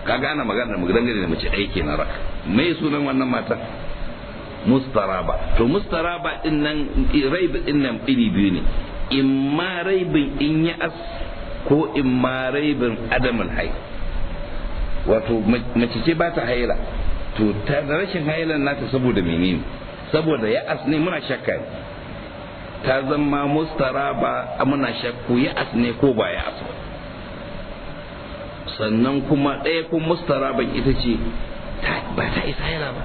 Kaga ana magana dangane da mace ɗaya kenan raka. Me sunan wannan mata? Mustaraba. To mustaraba din nan, raib din nan iri biyu ne, imma raibin in ya as ko imma raibin adamul hayy. Wato mace ce ba ta haila, to ta rashin hailan nata saboda menene? Saboda ya as ne, muna shakka ne. Ta zama mustaraba, muna shakku ya as ne ko ba ya as ba. Sannan kuma ɗaya kuma mustaraban ita ce ba ta isa haila ba,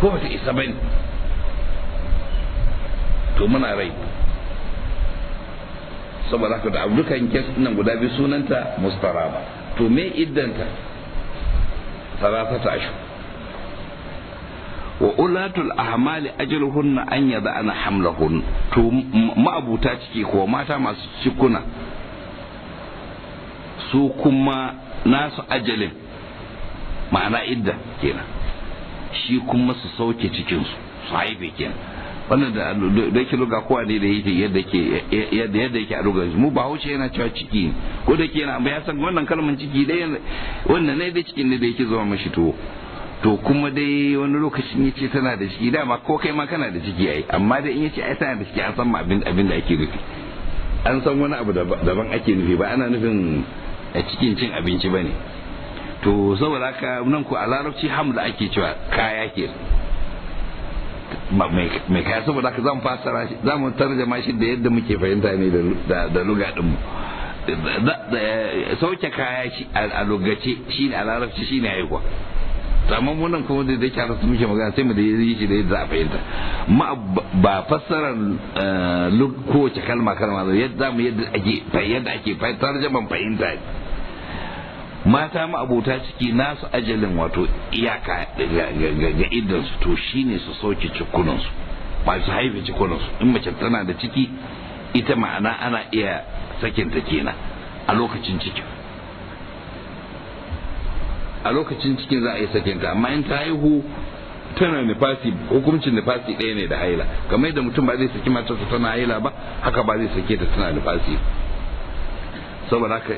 ko ba ta isa ba ne, to muna rai. Saboda haka da dukan kes nan guda biyu sunanta mustaraba. To me iddanta? salasata ashhur, ulatul ahmali ajaluhunna an yada'ana hamlahun, to ma'abuta ciki ko mata masu cikuna su kuma nasu ajalin ma'ana idda kenan, shi kuma su sauke cikinsu su haife kenan. wannan da yake luga kowa ne da yake yadda yake a lugar mu ba haushe yana cewa ciki ne, ko da ke yana amma ya san wannan kalmar ciki dai wannan ne dai cikin ne da yake zama mashi to kuma dai wani lokacin ya ce tana da ciki, dama ko kai ma kana da ciki ai, amma dai in ya ce ai tana da ciki an san ma abin da ake nufi, an san wani abu daban ake nufi, ba ana nufin a cikin cin abinci ba ne. to saboda haka nan ku a larabci hamla ake cewa kaya ke mai kaya, saboda haka zan fassara shi, za mu tarjama shi da yadda muke fahimta ne da luga din mu. Sauke kaya shi a lugace shine a larabci shine haihuwa, amma mun nan kuma da yake harasu muke magana sai mu da yi shi da yadda za a fahimta, ba fassarar kowace kalma yadda mu yadda ake tarjaman fahimta. mata ma'abota ciki nasu ajalin wato iyaka ga idansu to shine su soke cikunansu, ba su haife cikunansu. in mace tana da ciki ita ma'ana ana iya sakinta kenan a lokacin cikin, za a yi sakinta, amma in ta haihu tana nifasi, hukuncin nifasi ɗaya ne da haila, kamar yadda mutum ba zai saki matarsa tana haila ba, haka ba zai sake ta tana nifasi. saboda haka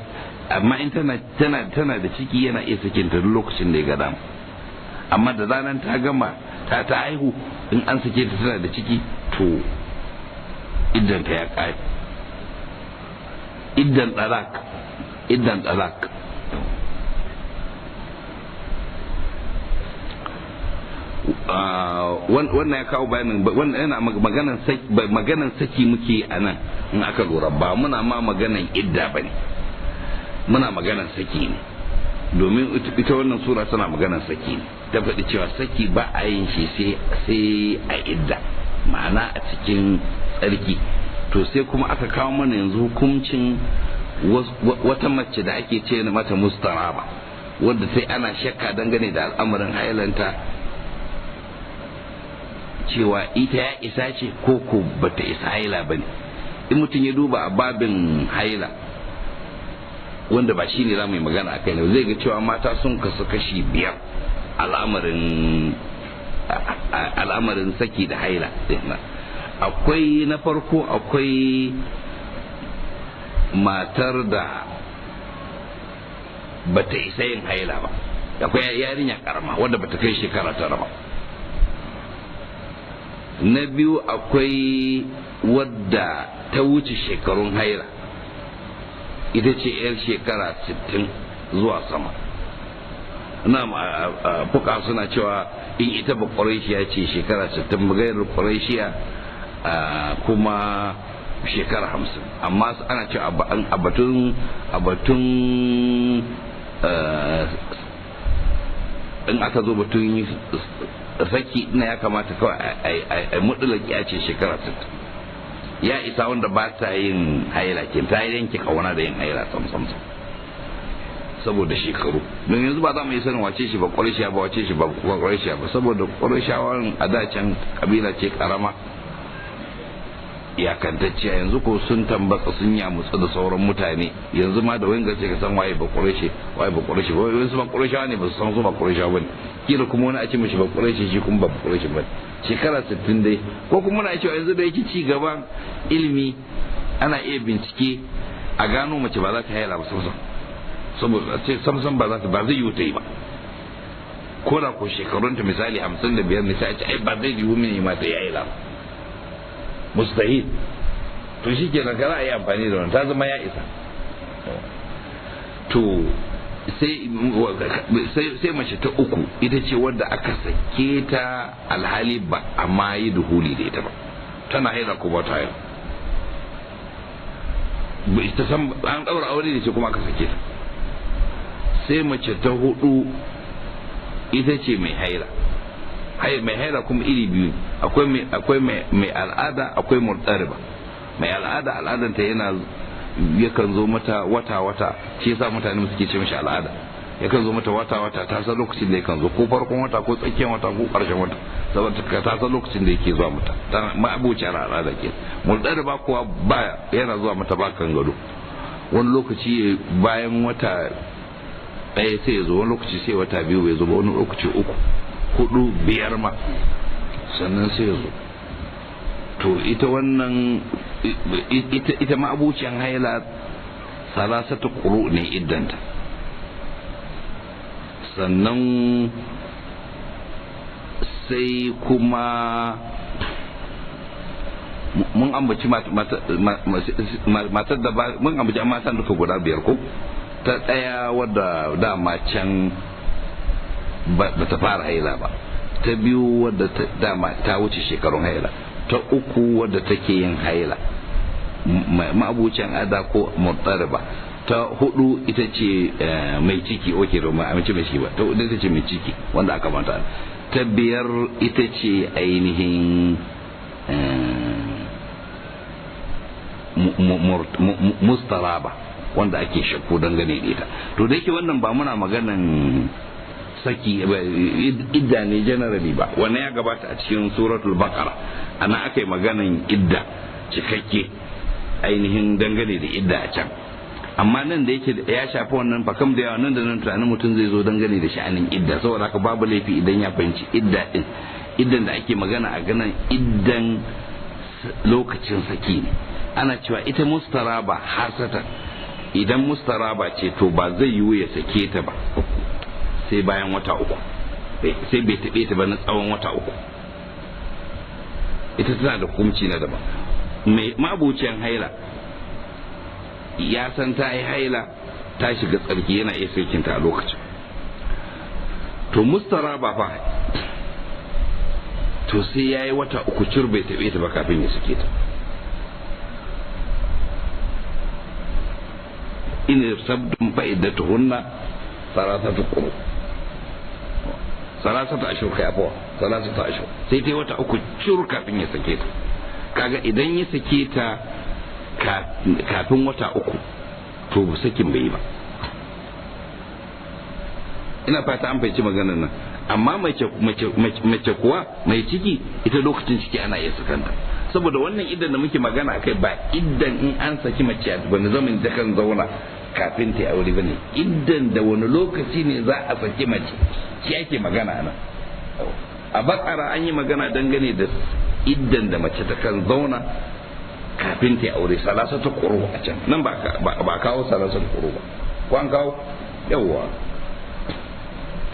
amma in tana da ciki yana iya sakinta duk lokacin da ya ga dama, amma da zaran ta gama ta haihu in an sake ta tana da ciki to iddanta ya ƙare, iddan talak. wannan ya kawo bayanin, wannan yana maganan saki muke a nan in aka lura, ba muna ma maganan idda ba ne, muna maganan saki ne, domin ita wannan sura tana maganan saki ne, ta faɗi cewa saki ba a yin shi sai a idda, ma'ana a cikin tsarki. to sai kuma aka kawo mana yanzu hukuncin wata mace da ake ce mata mustaraba, wadda sai ana shakka dangane da al'amarin hailanta, cewa ita ya isa ce ko bata isa haila ba ne. in mutum ya duba a babin haila, wanda ba shi ne za mu yi magana a kai ne, zai ga cewa mata sun kasu kashi 5 al'amarin saki da haila. akwai na farko, akwai matar da bata isa yin haila ba, akwai yarinya karama wadda bata kai shekara 9 ba. na biyu akwai wadda ta wuce shekarun haila, ita ce 'yar shekara 60 zuwa sama. na fuka suna cewa in ita ba ƙwarishiya ce shekara 60, magayar ƙwarishiya kuma shekara 50, amma ana cewa a batun in aka zo batun saki ina ya kamata kawai a mutulaki a ce shekara 60 ya isa, wanda ba ta yin haila ke ta yanke kauna da yin haila sam saboda shekaru. don yanzu ba za mu yi sanin wace shi ba ƙwarishiya ba, wace shi ba ƙwarishiya ba, saboda ƙwarishawan a dacen kabila ce karama iyakantacciya, yanzu ko sun tambatsa sun yamutsu da sauran mutane, yanzu ma da wani gaske ka san waye ba ƙwarishi ba, wani su ba ƙwarishawa ne ba su san su ba ƙwarishawa ba ne, kila kuma wani a ce mashi ba ƙwarishi shi kuma ba ƙwarishi ba, shekara 60 dai. ko kuma muna cewa yanzu da yake ci gaban ilimi ana iya bincike a gano mace ba za ta haila ba samsam, saboda ce samsam ba zai yi ta yi ba, ko da ko shekarunta misali 55 ne sai a ce ai ba zai yi mini ma ta yi haila ba, mustahil. to shi kenan kana a yi amfani da wannan, ta zama ya isa. to sai mace ta uku ita ce wadda aka sake ta alhali ba amma yi duhuli da ita ba, tana haila ko ba ta haila, ita san an daura aure da ce kuma aka sake ta. sai mace ta hudu ita ce mai haila. mai haila kuma iri biyu, akwai mai al'ada, akwai murtariba. mai al'adanta yakan zo mata wata shi yasa mutane suke ce mishi al'ada. yakan zo mata wata ta san lokacin da yakan zo, ko farkon wata ko tsakiyar wata ko ƙarshen wata, saboda ta san lokacin da yake zuwa mata, ta ma'abuciyar al'ada ke. Muldariba kuwa ba yana zuwa mata ba kan gado, wani lokaci bayan wata ɗaya sai ya zo, wani lokaci sai wata biyu bai zo ba, wani lokaci 3, 4, 5 ma sannan sai ya zo. To ita wannan ita ma'abuciyar haila salasatu quru ne iddanta. Sannan sai kuma mun ambaci matar da mun ambaci matan duka guda 5 ko. Ta ɗaya wadda dama can ba ta fara haila ba, ta biyu wadda dama ta wuce shekarun haila, ta uku wadda take yin haila ma'abucin ada ko muttariba, ta 4 ita ce mai ciki, oke domin amince mai ciki ba, ta 4 ita ce mai ciki wanda aka manta, ta 5 ita ce ainihin mustaraba wanda ake shakku dangane da ita. To da yake wannan ba muna maganan saki idda ne generally ba, wannan ya gabata a cikin suratul baqara, ana aka yi maganan idda cikakke ainihin dangane da idda a can. Amma nan da yake ya shafi wannan fakam da yawa, nan da nan tunanin mutum zai zo dangane da sha'anin idda, saboda haka babu laifi idan ya fahimci iddan da ake magana a ganin iddan lokacin saki ne. Ana cewa ita mustaraba hasatan, idan mustaraba ce to ba zai yiwu ya sake ta ba sai bayan wata 3, sai bai taɓe ta ba na tsawon wata 3. ita tana da hukunci na daban. mai mabucin haila ya san ta yi haila ta shiga tsarki, yana iya sakinta a lokacin. to mustaraba fa to sai ya yi wata 3 cur bai taɓe ta ba kafin ya sake ta. in sabdun fa'iddatuhunna salasatu quru, salasatu ashur kai abuwa, salasatu ashur, sai ta yi wata 3 cur kafin ya sake ta. kaga idan ya sake ta kafin wata 3 to sakin bai yi ba. ina fata an fahimci maganar nan. amma mace kuwa mai ciki, ita lokacin ciki ana iya sakanta, saboda wannan idan da muke magana kai ba idan in an saki mace a wani zaman da kan zauna kafin ta aure bane, idan da wani lokaci ne za a saki mace shi ake magana nan. a bakara an yi magana dangane da idan da mace ta kan zauna kafin ta aure, salasatu quru a can, nan ba kawo salasatu quru ba, ko an kawo yawwa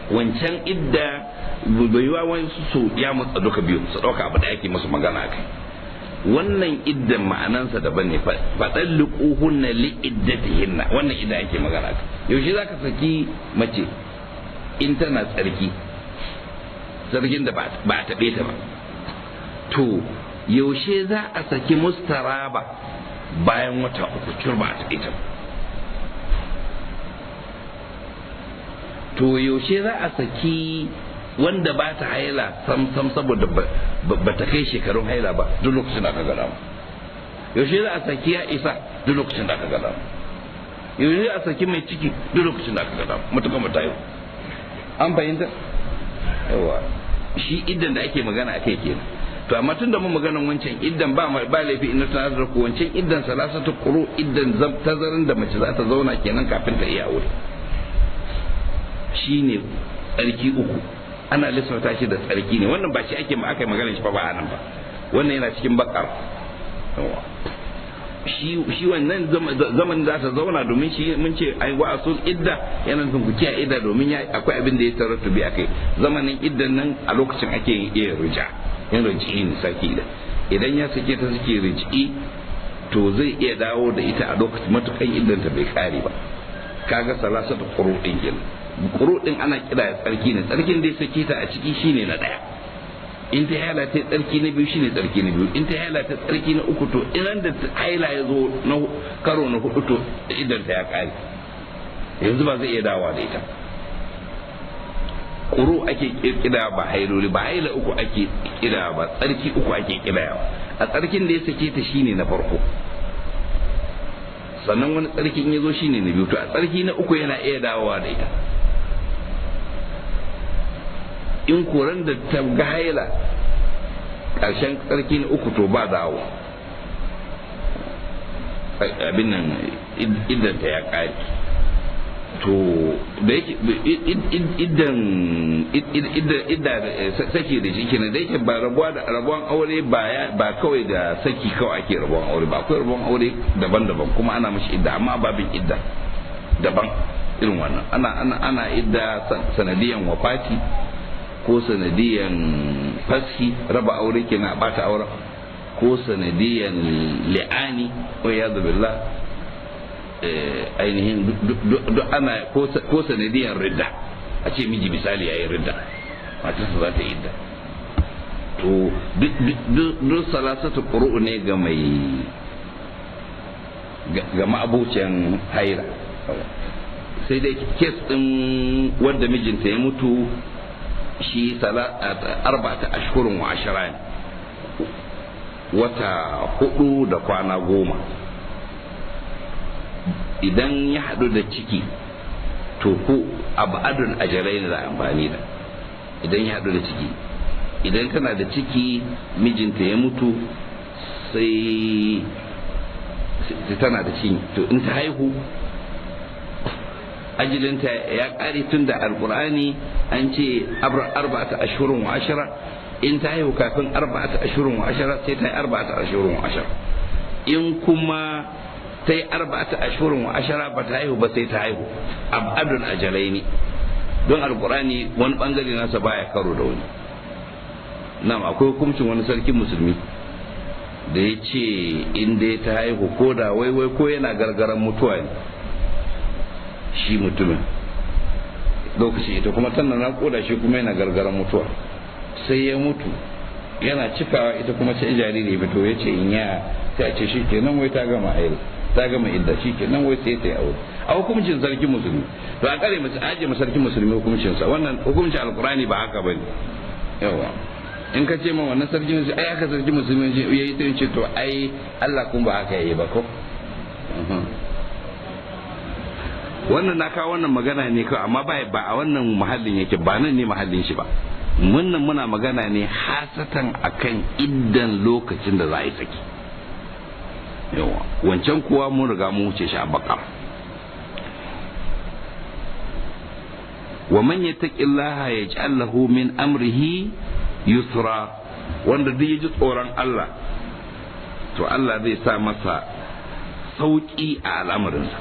wancan idda baiwa wani su ya mutsa duka biyu su dauka abu da yake musu magana kai. wannan iddan ma'anansa daban ne, faɗan liƙuhunna li iddatihinna, wannan idda ake magana kai. yaushe zaka saki mace in tana tsarki, sarkin da ba a taɓe ta ba? to yaushe za a saki mustaraba bayan wata 3 cur ba a taɓe ta ba? to yaushe za a saki wanda ba ta haila sam saboda ba ta kai shekarun haila ba duk lokacin da aka gada mu? yaushe za a saki ya isa duk lokacin da aka gada mu? yaushe za a saki mai ciki duk lokacin da aka gada mu mutukan mata yau? an fahimta yawa shi idan da ake magana akai kenan. to amma tun da mun maganan wancan idan ba laifi in ta nazar ko wancan idan salasatu quru, idan tazarin da mace za ta zauna kenan kafin ta iya aure shine tsarki 3. ana lissafta shi da tsarki ne, wannan ba shi ake aka magana shi ba nan ba, wannan yana cikin bakar. shi wannan zaman za ta zauna domin shi mun ce ai wa asul idda yana nufin ku kiyaye idda domin akwai abin da ya tarattu bi akai. zamanin iddan nan a lokacin ake yin rija, yin riji'i ne saki da idan ya sake ta suke riji'i to zai iya dawo da ita a lokacin matukan iddan ta bai kare ba. kaga salasatu quru din kenan. quru din ana kira tsarki ne, tsarkin da ya sake ta a ciki shine na 1. in ta haila ta tsarki na 2 shine tsarki na 2. in ta haila ta tsarki na 3 to idan da haila ya zo na karo na 4 to idan ta ya kare, yanzu ba zai iya dawowa da ita. quru ake kira ba hailoli ba, haila 3 ake kira ba, tsarki 3 ake kirawa. a tsarkin da ya sake ta shine na farko, sannan wani tsarki in ya zo shine na 2, to a tsarki na 3 yana iya dawowa da ita. in koran da ta ga haila ƙarshen tsarki na uku to ba dawo abin nan idan ta ya ƙari to da yake idan saki da shi kenan da yake ba rabuwan aure ba kawai da saki kawai ake rabuwan aure ba, akwai rabuwan aure daban-daban kuma ana mashi idda, amma babin idda daban irin wannan ana idda sanadiyan wafati ko sanadiyan faski raba aure kenan a bata auren, ko sanadiyan li'ani wa yadu billah ainihin duk ana ko sanadiyan ridda, a ce miji misali yayi ridda matarsa za ta yi idda. To duk salasatu qur'u ne ga mai ga ma'abucin haira. Sai dai kes din wanda mijinta ya mutu shi 4 ashhurun wa 10 wata 4 da kwana 10. Idan ya hadu da ciki to ko abadun ajalai ne da amfani da, idan ya hadu da ciki, idan tana da ciki mijinta ya mutu sai tana da ciki, to in ta haihu ajilinta ya kare, tun da alkur'ani an ce 4 ashhurun wa 10, in ta haihu kafin 4 ashhurun wa 10 sai ta yi 4 ashhurun wa 10. In kuma ta yi 4 ashhurun wa 10 ba ta haihu ba sai ta haihu abadun ajalai ne, don alkur'ani wani bangare nasa baya karo da wani. Nam akwai hukuncin wani sarkin musulmi da ya ce in dai ta haihu ko da waiwai ko yana gargaran mutuwa ne shi mutumin lokaci, ita kuma tana na koda shi kuma yana gargaran mutuwa, sai ya mutu yana cikawa ita kuma sai jariri ya fito ya ce in ya sai a ce shi kenan wai ta gama aure, ta gama idda, shi kenan wai sai ta yi aure a hukuncin sarkin musulmi. To a kare musu aje mu sarkin musulmi hukuncinsa, wannan hukuncin alkurani ba haka bane. Yawa in ka ce ma wannan sarki musulmi ai haka sarki musulmi yayi sai ce to ai Allah kun ba haka yayi ba ko. Wannan na kawo wannan magana ne kawai, amma ba a wannan mahallin yake, ba nan ne mahallin shi ba. Wannan muna magana ne hasatan akan iddan lokacin da za a yi saki. Yawa wancan kuwa mun riga mun wuce shi a Baqara. wa man yattaqillaha yaj'al lahu min amrihi yusra, wanda duk yaji tsoron Allah to Allah zai sa masa sauki a al'amarinsa.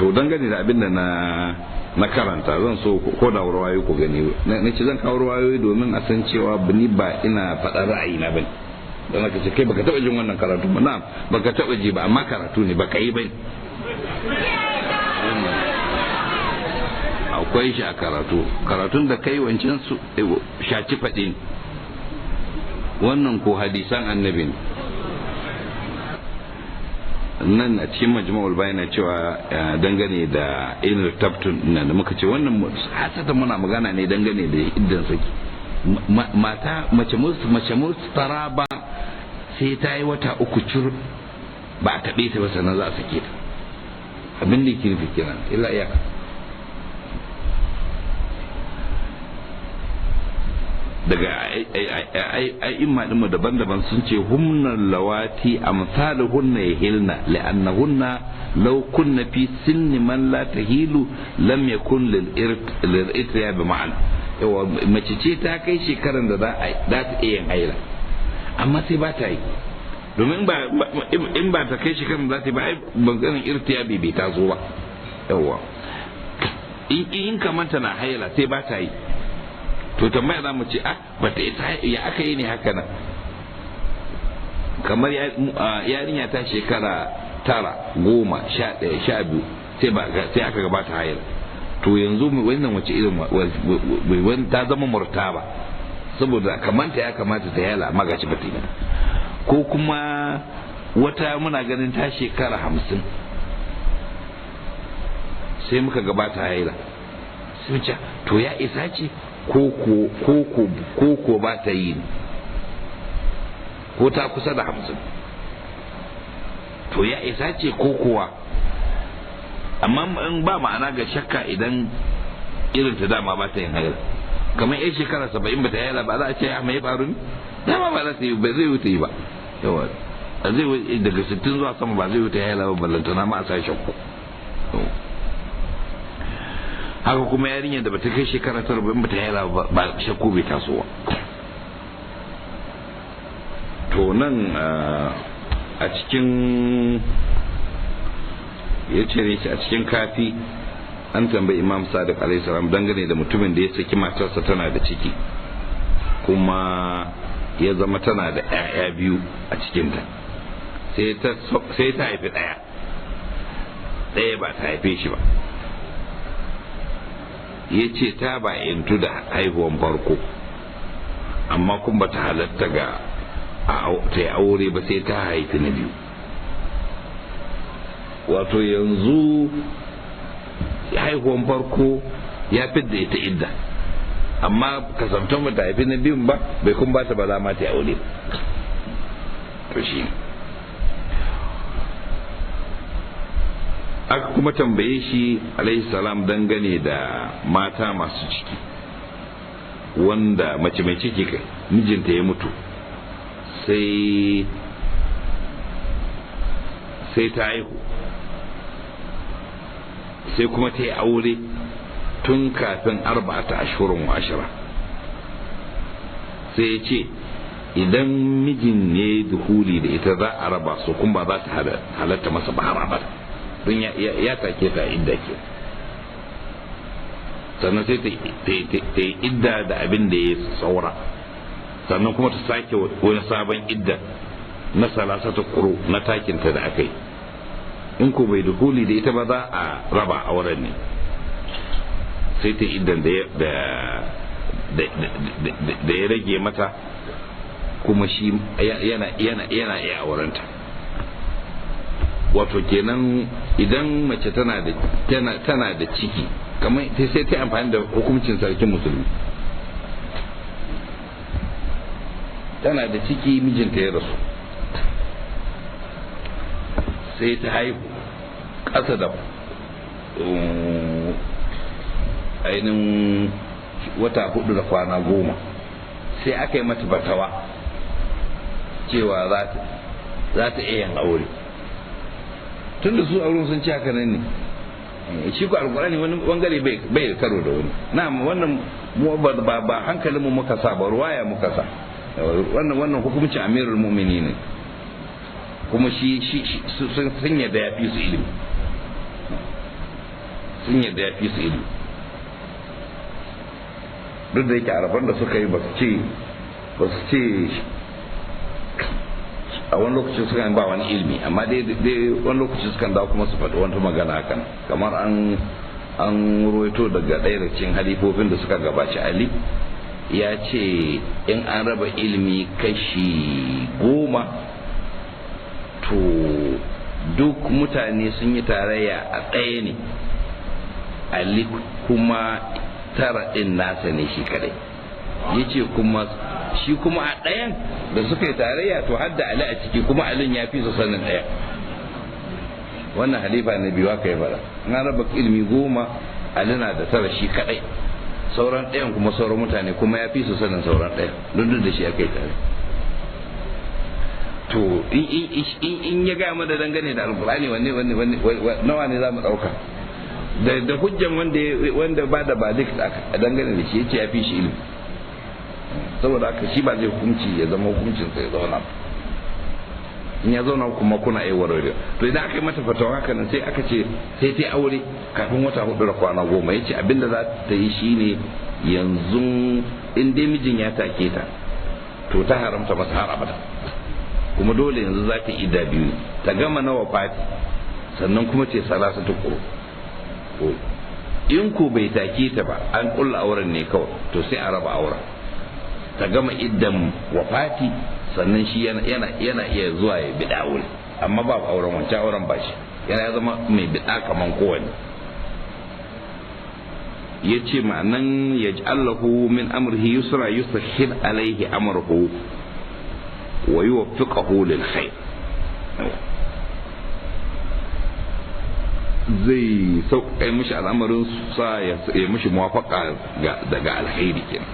To dangane da abin da na karanta zan so ko da ruwayoyi ku gani, na ce zan kawo ruwayoyi domin a san cewa ni ba ina faɗa ra'ayi na bane. Don haka ce kai baka taɓa jin wannan karatu ba, na baka taɓa ji ba, amma karatu ne baka yi bane. Akwai shi a karatun da kai wancan su shaci faɗi, wannan ko hadisan annabi ne. Nan a cikin majmu'ul bayana cewa dangane da in tabtun nan da muka ce wannan hasata muna magana ne dangane da iddan saki. Mata mace mustara ba sai ta yi wata 3 cur ba a taɓe ta ba sannan za a sake ta, abin da yake nufi kenan illa iyaka. Daga a'imma ɗinmu daban-daban sun ce humnan lawati amsaluhunna yahilna li'annahunna law kunna fi sinni man la tahilu lam yakun lil irtiya bi ma'ana. Yawa mace ce ta kai shekaran da za ta iya yin haila amma sai ba ta yi, domin in ba ta kai shekaran da za ta yi ba ai bangaren irtiya bai ta zo ba. Yawa in kamanta na haila sai ba ta yi, to tambaya za mu ce bata ya aka yi ne haka nan, kamar yarinya ta shekara 9, 10, 11, 12 sai aka gabata hayar, to yanzu wannan wace irin ta zama murtaba saboda kamanta ya kamata ta yala amma gashi bata yi. Ko kuma wata muna ganin ta shekara 50 sai muka gabata hayar, sai mu ce to ya isa ce ko ba ta yi, ko ta kusa da 50 to ya isa ce ko kuwa. Amma in ba ma'ana ga shakka idan irin ta dama ba ta yin haila, kamar yan shekara 70 ba ta haila ba za a ce ya mai faru ne, dama ba za ta yi, ba zai wuce ba yawa, zai daga 60 zuwa sama ba zai wuce haila ba, ballantana ma a sa shakku. Haka kuma yarinyar da bata kai shekara 40 bata haila ba shakku bai tasowa. To nan a cikin ya cire shi a cikin kafi an tambayi Imam Sadiq alaihi salam dangane da mutumin da ya saki matarsa tana da ciki kuma ya zama tana da 'ya'ya biyu a cikinta, sai ta haifi ɗaya ba ta haife shi ba. Ya ce ta ba yantu da haihuwan farko, amma kuma ba ta halatta ga ta yi aure ba sai ta haifi na biyu. Wato yanzu haihuwan farko ya fidda ita idda, amma kasantar ba ta haifi na biyun ba bai kun ba ta ba za ma ta yi aure. To shi aka kuma tambaye shi alaihi salam dangane da mata masu ciki, wanda mace mai ciki kai mijinta ya mutu sai ta haihu, sai kuma ta yi aure tun kafin 4 ashhurun wa ashra. Sai ya ce idan mijin ne duhuli da ita za a raba su, kuma ba za ta halatta masa ba har abada, don ya take ta idda ke, sannan sai ta yi idda da abin da ya saura, sannan kuma ta sake wani sabon idda na salasata kuro na takinta da aka yi. In ko bai dukuli da ita ba za a raba auren ne, sai ta iddan da ya rage mata, kuma shi yana iya aurenta. Wato kenan idan mace tana da ciki, kamar sai ta amfani da hukuncin sarkin musulmi. Tana da ciki, mijinta ya rasu, sai ta haihu ƙasa da ainihin wata 4 da kwana 10, sai aka yi mata batawa cewa za ta iya yin aure, tun da su auren sun ci haka nan ne. Shi ko alkurani wani bangare bai da karo da wani, na wannan ba hankalin mu muka sa ba, ruwaya muka sa, wannan hukumcin amirul mu'minin ne, kuma shi sun yadda ya fi su ilimi, duk da yake arafan da suka yi ba su ce a wani lokacin suka ba wani ilimi, amma dai wani lokacin sukan dawo kuma su faɗi wata magana hakan, kamar an ruwaito daga ɗaya da cikin halifofin da suka gabaci Ali ya ce in an raba ilimi kashi 10 to duk mutane sun yi tarayya a ɗaya ne, Ali kuma 9 ɗin nasa ne shi kadai. Ya ce kuma shi kuma a ɗayan da suka yi tarayya to har da Ali a ciki, kuma Alin ya fi su sanin ɗaya. Wannan halifa na biyu aka yi fara, na raba ilimi 10, Ali na da 9 shi kadai, sauran ɗayan kuma sauran mutane kuma ya fi su sanin sauran ɗaya, duk da shi aka yi tare. To in ya gaya mana dangane da alkurani nawa ne za mu ɗauka da hujjan wanda ba da balik a dangane da shi ya ce ya fi shi ilimi, saboda haka shi ba zai hukunci ya zama hukuncinsa ya zauna, in ya zauna kuma kuna yi warware. To idan aka yi mata fatawa haka nan sai aka ce sai ta aure kafin wata 4 da kwana 10, ya ce abinda za ta yi shine yanzu in dai mijin ya take ta to ta haramta masa har abada, kuma dole yanzu za ta idda biyu, ta gama nawa fati sannan kuma ce salasa ta kuro. In ko bai take ta ba, an kulla auren ne kawai, to sai a raba auren, ta gama iddan wafati sannan shi yana iya zuwa ya bida aure, amma ba auren wancan auren ba shi, yana zama mai bida kaman kowane. Ya ce ma'anan ya ji Allahu min amurhi yusra yusahil alaihi amurhu wa yi wa fiƙahu lil khair. zai sauƙaƙa mishi al'amarin sa ya mishi muwafaqa daga alkhairi kenan.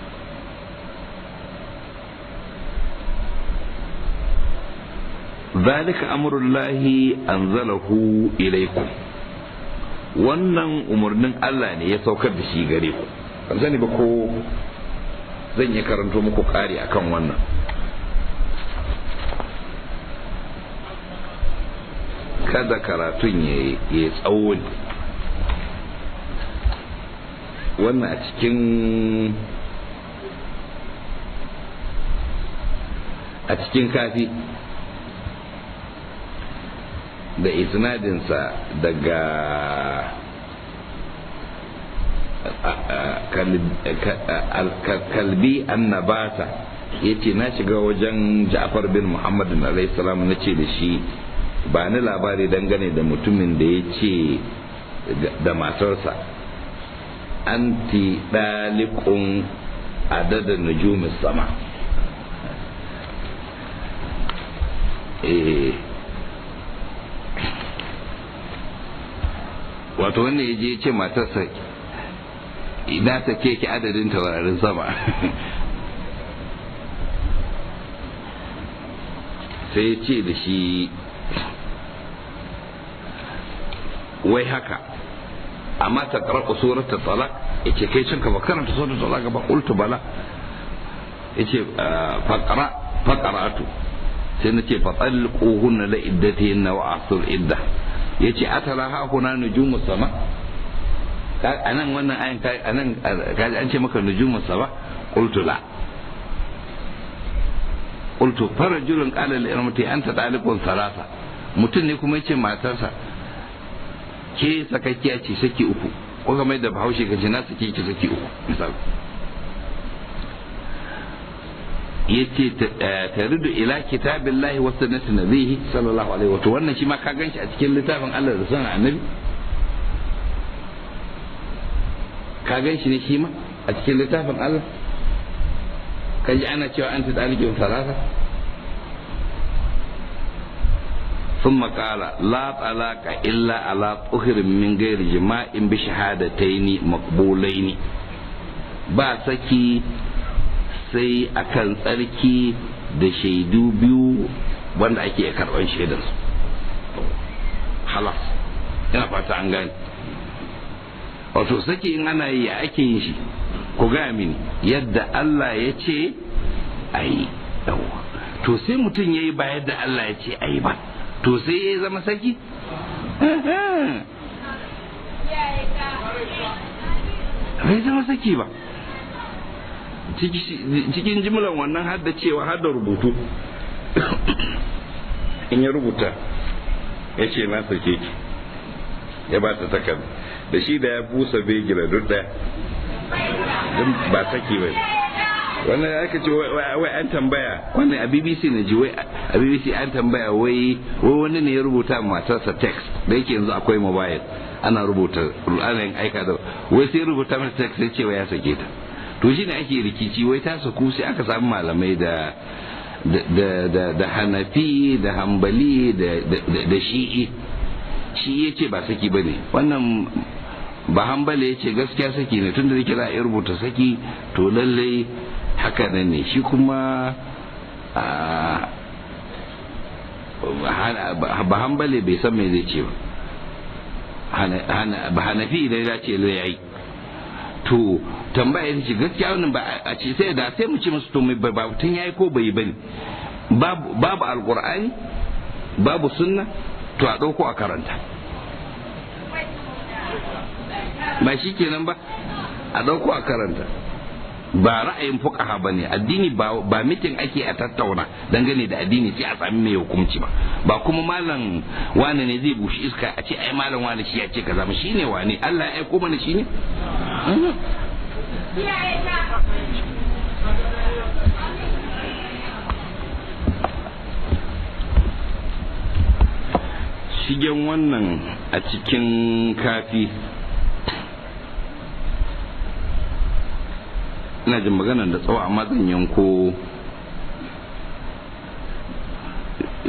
zalika amrullahi anzalahu ilaykum, wannan umarnin Allah ne ya saukar da shi gare ku. ban sani ba ko zan yi karanto muku ƙari akan wannan. kada karatun ya tsawo ne. wannan a cikin kafi da isnadinsa daga kalbi annabata ya ce na shiga wajen Ja'far bin Muhammad alayhi salam na ce da shi ba ni labari dangane da mutumin da ya ce da matarsa anti dalikun adadin nujumis sama. wato wanda ya je ce matarsa idan ta keke adadin taurarin sama sai ya ce da shi wai haka amma ta karɓa suratul talaq yace kai cin ka ba karanta suratul talaq ba qultu bala yace faqara'atu sai nace fa talquhunna la iddatihinna wa asul iddah yace atara ha kuna nujumus sama. anan wannan ayin anan kaji an ce maka nujumus sama. qultu la qultu farajulun qala li irmati anta taliqun salasa, mutum ne kuma yace matarsa ke sakakkiya ce saki uku, ko kamar da Bahaushe kace na saki ki saki uku misali. yace taridu ila kitabillahi wa sunnati nabihi sallallahu alaihi wa sallam. wannan shi ma ka ganshi a cikin littafin Allah da sunan annabi, ka ganshi ne shi ma a cikin littafin Allah. kaji ana cewa anta dalikun salasa. ثم قال لا طلاق إلا على طهر من غير جماع بشهادتين مقبولين. ba saki sai akan tsarki da shaidu biyu wanda ake karban shaidarsu. halas, ina fata an gane. wato saki in ana yi ake yin shi, ku gaya mini yadda Allah ya ce ayi. to sai mutum ya yi ba yadda Allah ya ce ayi ba, to sai ya zama saki. bai zama saki ba. cikin jimlar wannan hadda cewa hadda rubutu in ya rubuta ya ce na sake ki, ya ba ta takarda da shi da ya busa begira duk daya, ba saki ba. wannan aka ce wai an tambaya, wannan a BBC na ji, wai a BBC an tambaya wai wani ne ya rubuta matarsa text da yake yanzu akwai mobile ana rubuta ana yin aika da, wai sai rubuta mata text sai cewa ya sake ta. to shine ake rikici wai ta saku, sai aka samu malamai da Hanafi da Hambali da Shi'i. shi yace ba saki bane, wannan ba Hambali yace gaskiya saki ne, tunda yake za a rubuta saki to lallai haka nan ne. shi kuma ba Hambali bai san me zai ce ba. Hanafi idan ya ce lai yayi, to tambaya ita ce gaskiya wannan ba a ce sai da sai mu ce musu to mai ba tun yayi ko bai bane. babu alqur'ani babu sunna, to a dauko a karanta. ba shi kenan ba, a dauko a karanta. ba ra'ayin fuqaha bane addini, ba mitin ake a tattauna dangane da addini sai a sami mai hukunci ba kuma malam wane ne zai bushi iska a ce ai malam wane shi ya ce kaza, shi ne wane Allah ya aiko mana shi ne. shigen wannan a cikin kafi ina jin maganar da tsawo amma zan yanko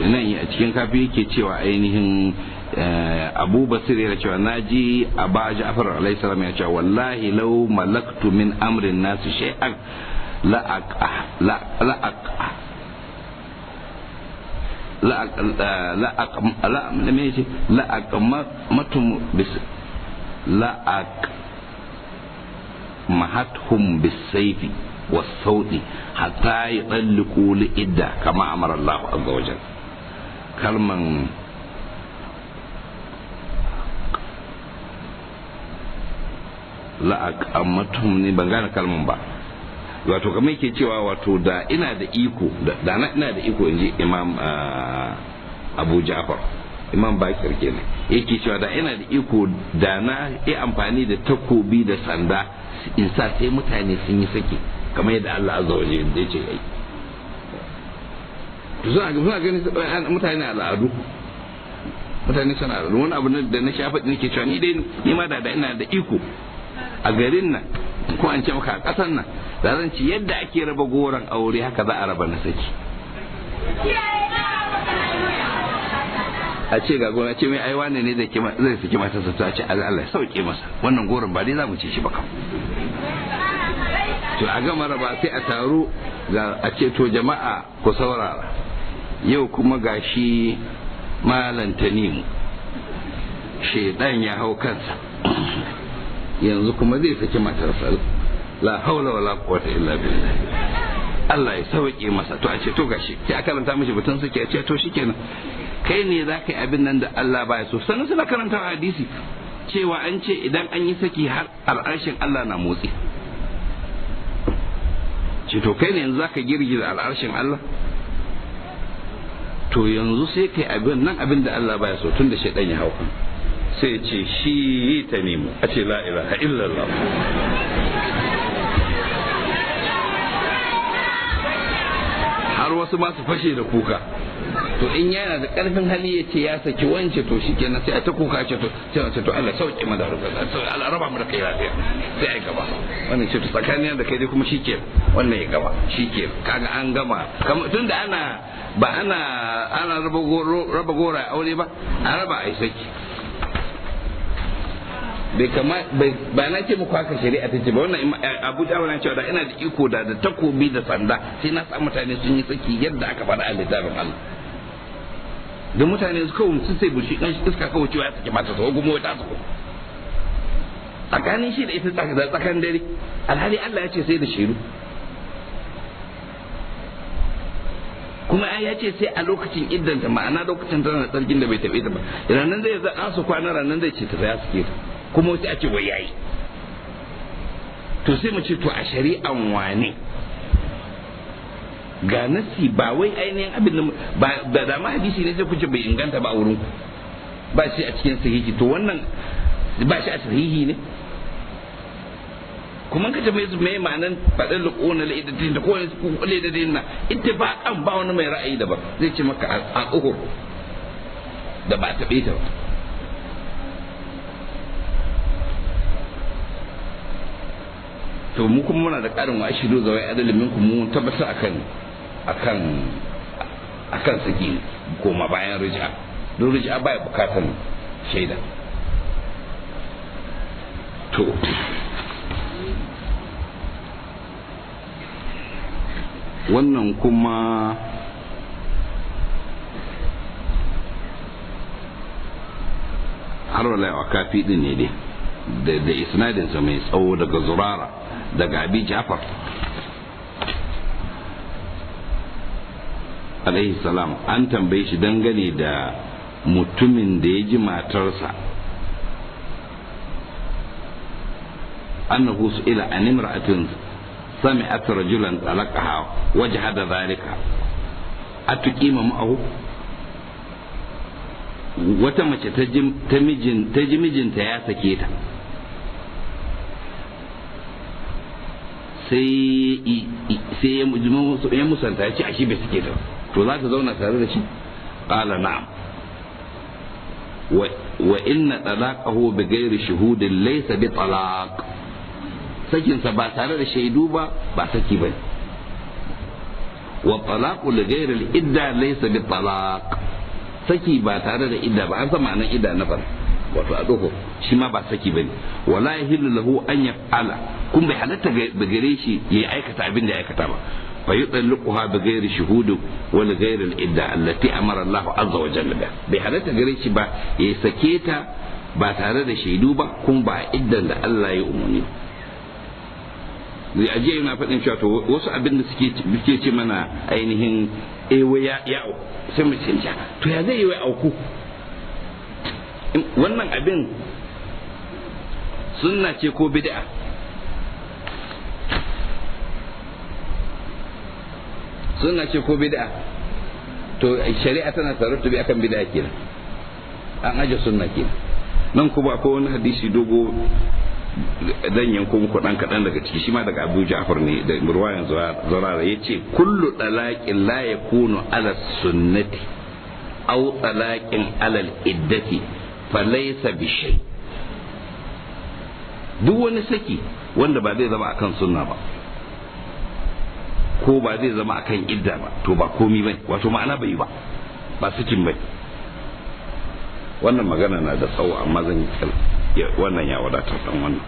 nan a cikin kafi yake cewa ainihin Abu Basir yana cewa naji Aba Ja'far alayhi salam ya cewa wallahi law malaktu min amrin nas shay'an mahathum bisayfi was-sawti hatta yadalliqu li-idda kama amara Allah azza wa jalla. Kalman la'aqamatum ne ban gane kalman ba, wato kamar yake cewa wato da ina da iko ina da iko inji Imam Abu Ja'far, Imam Bakir kenan yake cewa da ina da iko da na yi amfani da takobi da sanda in sa sai mutane sun yi saki kamar yadda Allah azza wa jalla ya ce ai. To suna ganin mutane al'adu, mutane suna al'adu. Wani abu da na shafa nake cewa ni ma da ina da iko a garin nan ko an ce maka a ƙasar nan da zan ci yadda ake raba goron aure haka za a raba na saki. A ce ga gona ce mai ai wane ne zai saki matarsa, ta ce Allah ya sauke masa wannan goron ba dai za mu ci shi ba kam. To a gama raba sai a taro a ce to jama'a ku saurara, yau kuma gashi Malam Tanimu shedan ya hau kansa yanzu kuma zai saki matarsa, la haula wala quwwata illa billah, Allah ya sauke masa. To a ce to gashi sai a karanta mishi batun suke a ce to shikenan kai ne za ka yi abin nan da Allah baya so. Sannan suna karanta hadisi cewa an ce idan an yi saki har al'arshin Allah na motsi. Ce to kai ne yanzu za ka girgiza al'arshin Allah? To yanzu sai kai abin da Allah baya so tun da shaidan ya hau kan. Sai ya ce shi ta nemo a ce la ilaha illallah. Har wasu masu fashe da kuka. To in yana da karfin hali ya ce ya saki wance to shikenan sai a ta kuka ce to Allah sauke mu da rubuta Allah raba mu da kai lafiya sai ai gaba. Wannan ce to tsakanin da kai dai kuma shikenan wannan ya gaba shikenan kaga an gama tunda ana raba gora aure ba a raba ai saki. Ba na ce muku haka shari'a ta ce ba. Wannan Abu Dawud na cewa da ina da iko da takobi da sanda sai na sa mutane sun yi saki yadda aka faɗa a littafin Allah. Da mutane su kawo sun sai bushi kan iska kawo cewa ya saki mata ta gumo wata su tsakanin shi da ita tsakan dare, alhali Allah ya ce sai da shiru, kuma ya ce sai a lokacin iddanta, ma'ana lokacin tana da tsarkin da bai taɓe ta ba. Ranar zai zaɗa su kwana, ranar zai ce ta ya suke ta, kuma sai a ce wai yayi. To sai mu ce to a shari'an wane ga nasi ba wai ainihin abin da da ma hadisi ne sai kuce bai inganta ba a wurin ku, ba shi a cikin sahihi. To wannan ba shi a sahihi ne, kuma ka tambaye su mai ma'anan faɗin luquna la'idatin da kowane su kulle da dinna ittifaqan ba wani mai ra'ayi daban zai ce maka a uhur da ba taɓe ta ba. To mu kuma muna da ƙarin wa ashiru zawai adalin minkum mu tabbata akan saki koma bayan rij'a, don rij'a baya bukatan shaida. To wannan kuma har wala wa kafi din ne dai da isnadinsa mai tsawo daga Zurara daga Abi Ja'far alaihi salam. An tambaye shi dangane da mutumin da ya ji matarsa annahu su'ila an imra'atin sami'at rajulan talaqaha wajhada dhalika atuqima ma'ahu. Wata mace ta ji mijinta ya sake ta, sai ya musanta ya ce a shi bai sake ta, to za ta zauna tare da shi? Qala na'am, wa inna talaqahu bi ghairi shuhudin laysa bi talaq. Sakinsa ba tare da shaidu ba saki bane. Wa talaqu li ghairi al-idda laysa bi talaq. saki ba tare da idda ba an san ma'anar idda na fara wato a doko shi ma ba saki bane wala yahillu lahu an yaf'ala kun bai halatta ga gare shi ya aikata abin da ya aikata ba fa yutalliquha bi ghairi shuhud wa li ghairi al-idda allati amara Allah azza wa jalla bai halatta gare shi ba ya sake ta ba tare da shaidu ba kuma ba iddan da Allah ya umarni zai aje yana faɗin cewa to wasu abin da suke ce mana ainihin waya ya sai mu ce to ya zai yi wai auku wannan abin sunna ce ko bid'a sunna ce ko bid'a to shari'a tana tarattubi akan bid'a kenan an aje sunna kenan nan kuma akwai wani hadisi dogo dan yanko muku dan kadan daga ciki shi ma daga Abu Ja'far ne da ruwayan Zurara yace kullu talaqin la yakunu ala sunnati aw talaqin ala al-iddati falaysa bi shay duk wani saki wanda ba zai zama akan sunna ba ko ba zai zama akan idda ba to ba komi bane wato ma'ana bai ba ba sakin bai wannan magana na da tsawo amma zan yi wannan ya wadatar dan wannan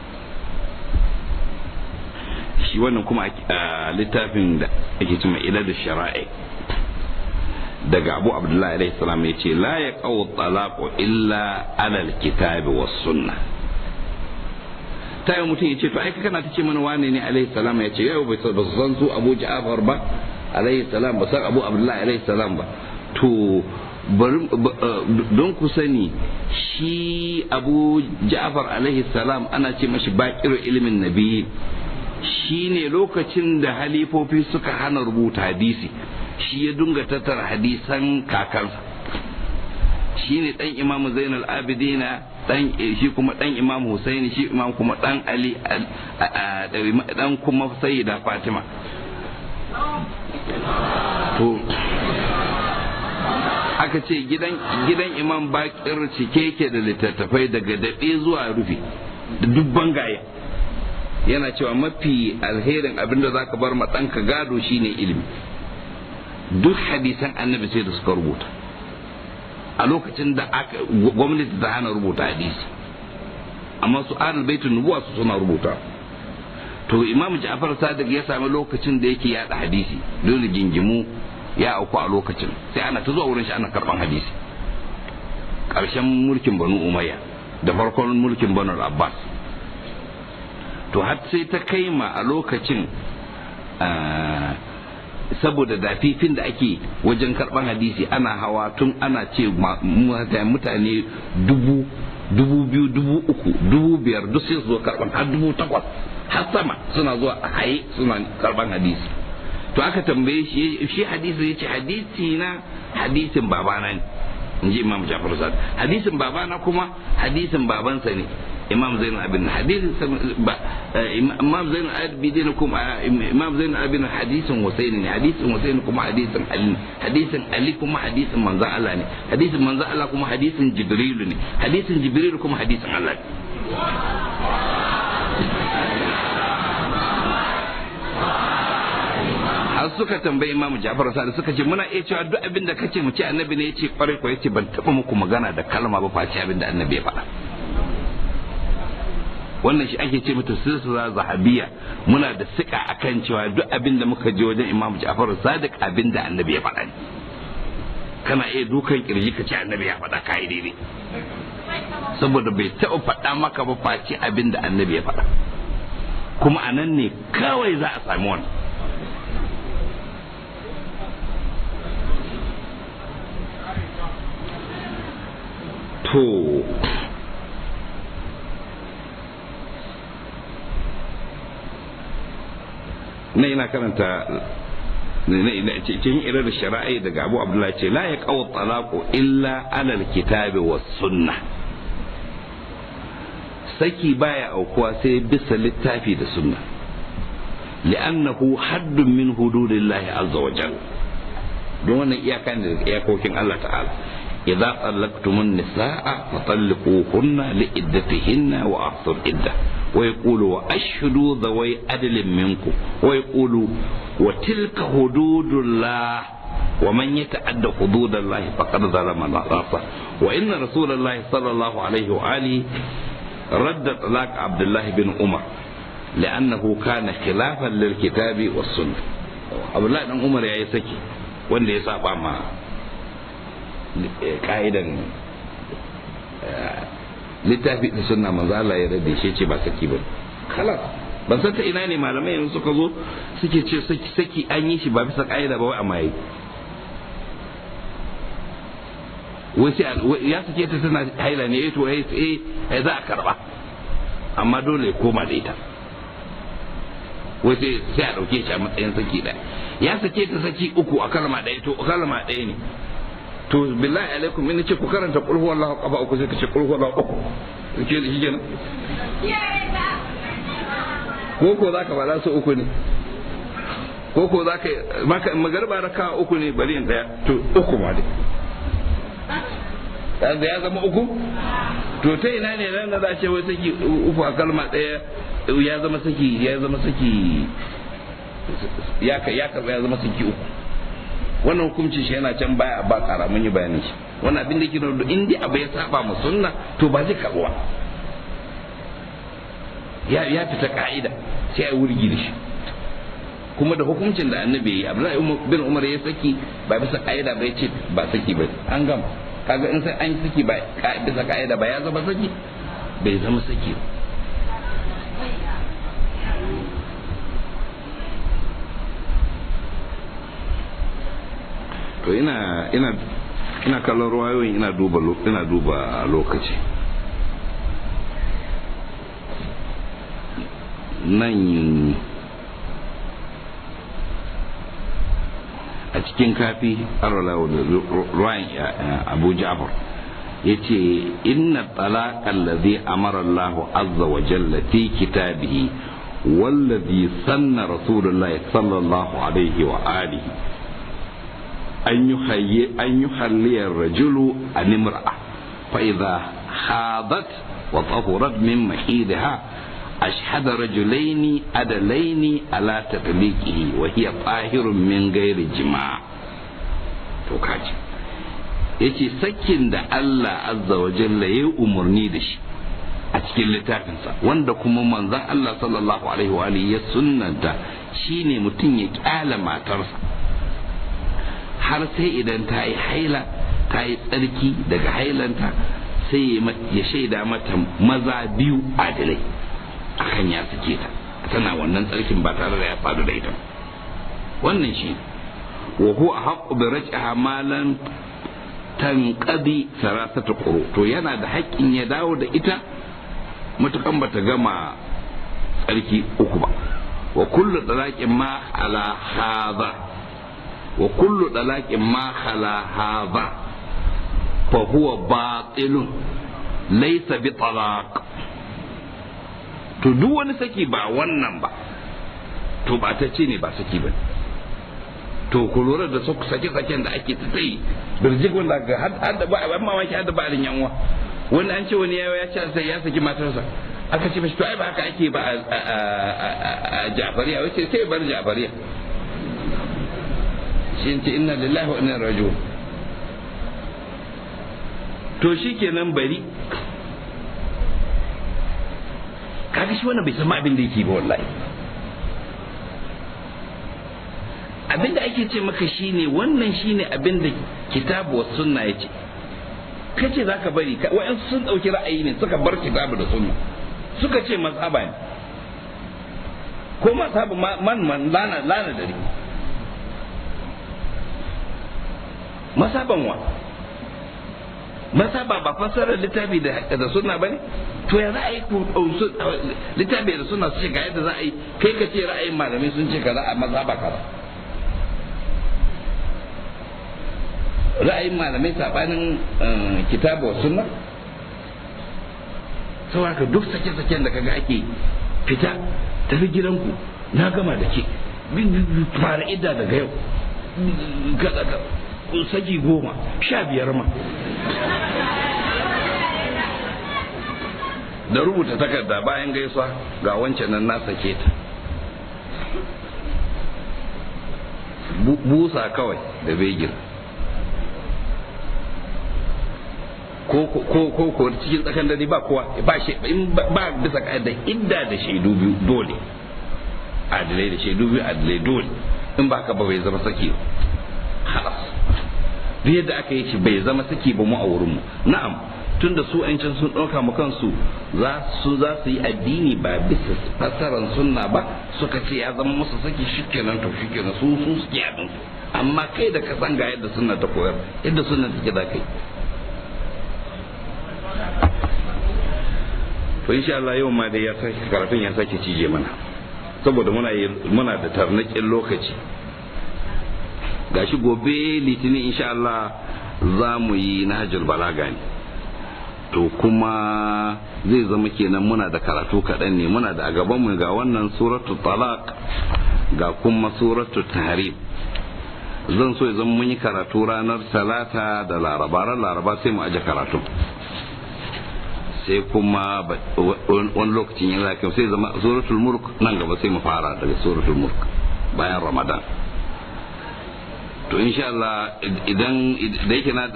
shi wannan kuma a littafin da ake cewa ila da shara'i daga Abu Abdullahi alaihi salam yace la yaqaw talaqu illa ala alkitabi was sunnah tayi mutum yace to ai kana tace mana wane ne alaihi salam yace yau bai san su Abu Ja'far ba alaihi salam ba san Abu Abdullahi alaihi salam ba to don ku sani shi Abu Ja'far alaihi salam ana ce mashi baƙir ilimin nabi shi ne lokacin da halifofi suka hana rubuta hadisi shi ya dunga tattara hadisan kakansa shi ne ɗan Imam Zainal Abidina shi kuma ɗan Imam Husaini shi imam kuma ɗan Ali ɗan kuma Sayyida Fatima to aka ce gidan Imam Bakir cike yake da littattafai daga daɗe zuwa rufi da dubban gaya yana cewa mafi alherin abinda zaka bar ma ɗanka gado shine ilimi duk hadisan annabi sai da suka rubuta a lokacin da gwamnati ta hana rubuta hadisi amma su ahlul baitun nubuwa su suna rubuta to Imam Ja'far Sadiq ya sami lokacin da yake yada hadisi dole gingimu ya auku a lokacin sai ana ta zuwa wurin shi ana karban hadisi ƙarshen mulkin Banu Umayya da farkon mulkin Banu Abbas to har sai ta kaima a lokacin saboda dafifin da ake wajen karban hadisi ana hawa tun ana ce mutane 2,000, 3,000, 5,000 duk sai su zo karban har 8,000 har sama suna zuwa a haye suna karban hadisi to aka tambaye shi hadisi yace hadisi na hadisin babana ne inji Imam Ja'far Sadiq hadisin babana kuma hadisin babansa ne Imam Zainul Abidin hadisin Imam Zainul Abidin kuma Imam Zainul Abidin hadisin Husaini ne hadisin Husaini kuma hadisin Ali hadisin Ali kuma hadisin manzon Allah ne hadisin manzon Allah kuma hadisin Jibril ne hadisin Jibril kuma hadisin Allah ne har suka tambayi Imam Ja'far Sadiq suka ce muna iya cewa duk abin da kace mu ce annabi ne yace kwarai ko yace ban taba muku magana da kalma ba face abin da annabi ya faɗa wannan shi ake ce mata silsila zahabiyya muna da sika akan cewa duk abin da muka je wajen Imam Ja'far Sadiq abin da annabi ya faɗa ne kana iya dukan kirji ka ce annabi ya faɗa kai daidai saboda bai taɓa faɗa maka ba face abin da annabi ya faɗa kuma anan ne kawai za a sami wannan to na ina karanta cikin irin da shari'a daga Abu Abdullahi ce la ya qaw talaqu illa ala alkitabi was sunnah saki baya aukuwa sai bisa littafi da sunna li'annahu haddun min hududillahi azza wa jalla don wannan iyakan da iyakokin Allah ta'ala idza talaqtumun nisaa fatalliquhunna li'iddatihinna wa ahsul iddah ويقول وأشهدوا ذوي عدل منكم ويقول وتلك حدود الله wa man yata'adda hududallahi faqad zalama nafsa wa inna rasulullahi sallallahu alaihi wa alihi radda talaq Abdullah bin Umar li'annahu kana khilafan lil kitabi was sunnah. Abdullah dan Umar yayi saki wanda ya saba ma ka'idan littafi da sunna, manzo Allah ya rade shi ce ba saki ba. Khalas, ban san ta ina ne malamai yanzu suka zo suke ce saki an yi shi ba bisa ka'ida ba, wai amma yi wai sai ya sake ta tana haila ne, to za a karba amma dole ya koma da ita, wai sai a dauke shi a matsayin saki ɗaya. Ya sake ta saki uku a kalma ɗaya, to kalma ɗaya ne, to billahi alaikum in ce ku karanta qul huwallahu kafa uku sai ka ce qul huwallahu uku ke da shi kenan, ko zaka bada su uku ne, ko zaka maka magarba raka uku ne, bari in daya to uku ma dai da ya zama uku. To ta ina ne nan da za a ce wai saki uku a kalma daya ya zama saki ya karba ya zama saki uku. Wannan hukuncin shi yana can baya ba kara mun yi bayanin shi. Wannan abin da ke nuna in dai abu ya saba mu sunna to ba zai karbuwa, ya fita ka'ida sai a wurgi da shi. Kuma da hukuncin da annabi ya yi, Abdullahi bin Umar ya saki ba bisa ka'ida ba, ya ce ba saki ba, an gama. Kaga in sai an saki ba bisa ka'ida ba ya zama saki, bai zama saki ba. To ina kallon ruwayoyin, ina duba lokaci. Nan a cikin kafi ruwan Abu Ja'far yace inna talaqa alladhi amara Allah azza wa jalla fi kitabihi والذي سن رسول الله صلى الله عليه وآله أن يحلي الرجل عن امرأة فإذا حاضت وطهرت من محيضها أشهد رجلين عدلين على تطليقه وهي طاهر من غير جماع. توكاجي yace sakin da Allah azza wa jalla ya umarni da shi a cikin littafinsa, wanda kuma manzon Allah sallallahu alaihi wa alihi ya sunnanta, shine mutum ya kyala matarsa har sai idan ta yi haila, ta yi tsarki daga hailanta, sai ya shaida mata maza biyu adilai akan ya sake ta, tana wannan tsarkin ba tare da ya faɗo da ita. Wannan shi wa huwa haqqu bi raj'iha ma lam tanqadi sarasatu quru, to yana da haƙƙin ya dawo da ita matukan bata gama tsarki uku ba. Wa kullu talaqin ma ala hadha, wa kullu talaqin ma khala hadha fa huwa batilun laysa bi talaq. To duk wani saki ba wannan ba to ba ta ce ne, ba saki ba. To ku lura da sake-saken da ake ta yi birjik, wanda ga har da ba a mamaki, har da ba a yanwa. Wani an ce wani ya ce sai ya saki matarsa, aka ce mashi to ai ba haka ake ba a Ja'fariya, wace sai bar Ja'fariya. Shi ce inna lillahi wa inna ilaihi raji'un. To shikenan bari, kaga shi wannan bai san abin da yake ba wallahi. Abin da ake ce maka shine wannan shine abin da kitabu wa sunna yace. Kace zaka bari, wa'ansu sun dauki ra'ayi ne suka bar kitabu da sunna, suka ce mazhaba ne, ko mazhabu man lana dare. Mazhaban wa? Mazhaba ba fasarar littafi da sunna bane? To ya za a yi littafi da sunna su ce ga yadda za a yi, kai ka ce ra'ayin malamai sun ce kaza a mazhaba kaza. Ra'ayin malamai sabanin kitabu wa sunna. Saboda ka duk sake-saken da kaga ake fita, tafi gidanku, na gama da ke, fara idda daga yau, saki 10, 15 ma, da rubuta takarda bayan gaisuwa ga wancan nan na sake ta, busa kawai da begir ko cikin tsakan dare ba kowa ba bisa ka'ida idda da shaidu biyu dole, adilai da shaidu biyu adilai dole, in ba ka ba bai zama saki halas. duk yadda aka yi shi bai zama saki ba mu a wurinmu. Na'am, tunda su can sun ɗauka mu kansu za su yi addini ba bisa fasaran sunna ba, suka ce ya zama musu saki shikenan to shikenan su suke abin su. Amma kai da ka san ga yadda sunna ta koyar, yadda sunna take da kai. To insha Allah yau ma dai karatun ya sake cije mana, saboda muna da tarnakin lokaci. Gashi gobe litinin insha Allah za mu yi nahjul balaga ne, to kuma zai zama kenan muna da karatu kaɗan ne. Muna da a gaban mu ga wannan suratu talaq ga kuma suratu tahrim. Zan so ya zama mun yi karatu ranar talata da laraba sai mu aje karatu, sai kuma wani lokacin yin zakin sai zama suratul mulk nan gaba, sai mu fara daga suratul mulk bayan ramadan. To insha Allah idan da yake na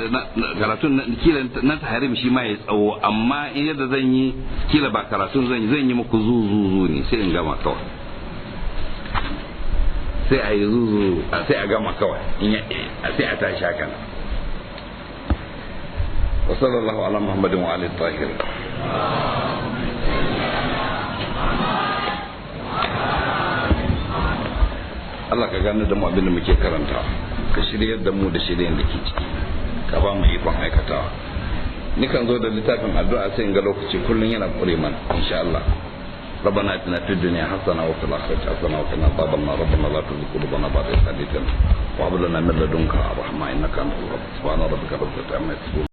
karatun kila na tahrim shi ma ya tsawo, amma in yadda zan yi kila ba karatun zan yi muku zuzu ne, sai in gama kawai, sai a yi zuzu sai a gama kawai, sai a tashi haka. wa sallallahu ala muhammadin wa alihi tahirin. Allah ka gane da mu abin da muke karanta, ka shiryar da mu da shiryen da ke ciki, ka ba mu ikon aikatawa. Nikan zo da littafin addu'a sai in ga lokaci kullum yana kure mana insha Allah. ربنا اتنا في الدنيا حسنه وفي الاخره حسنه وقنا عذاب النار ربنا لا تزغ قلوبنا بعد إذ هديتنا وهب لنا من لدنك رحمه انك انت الوهاب سبحان ربك رب العزه عما يصفون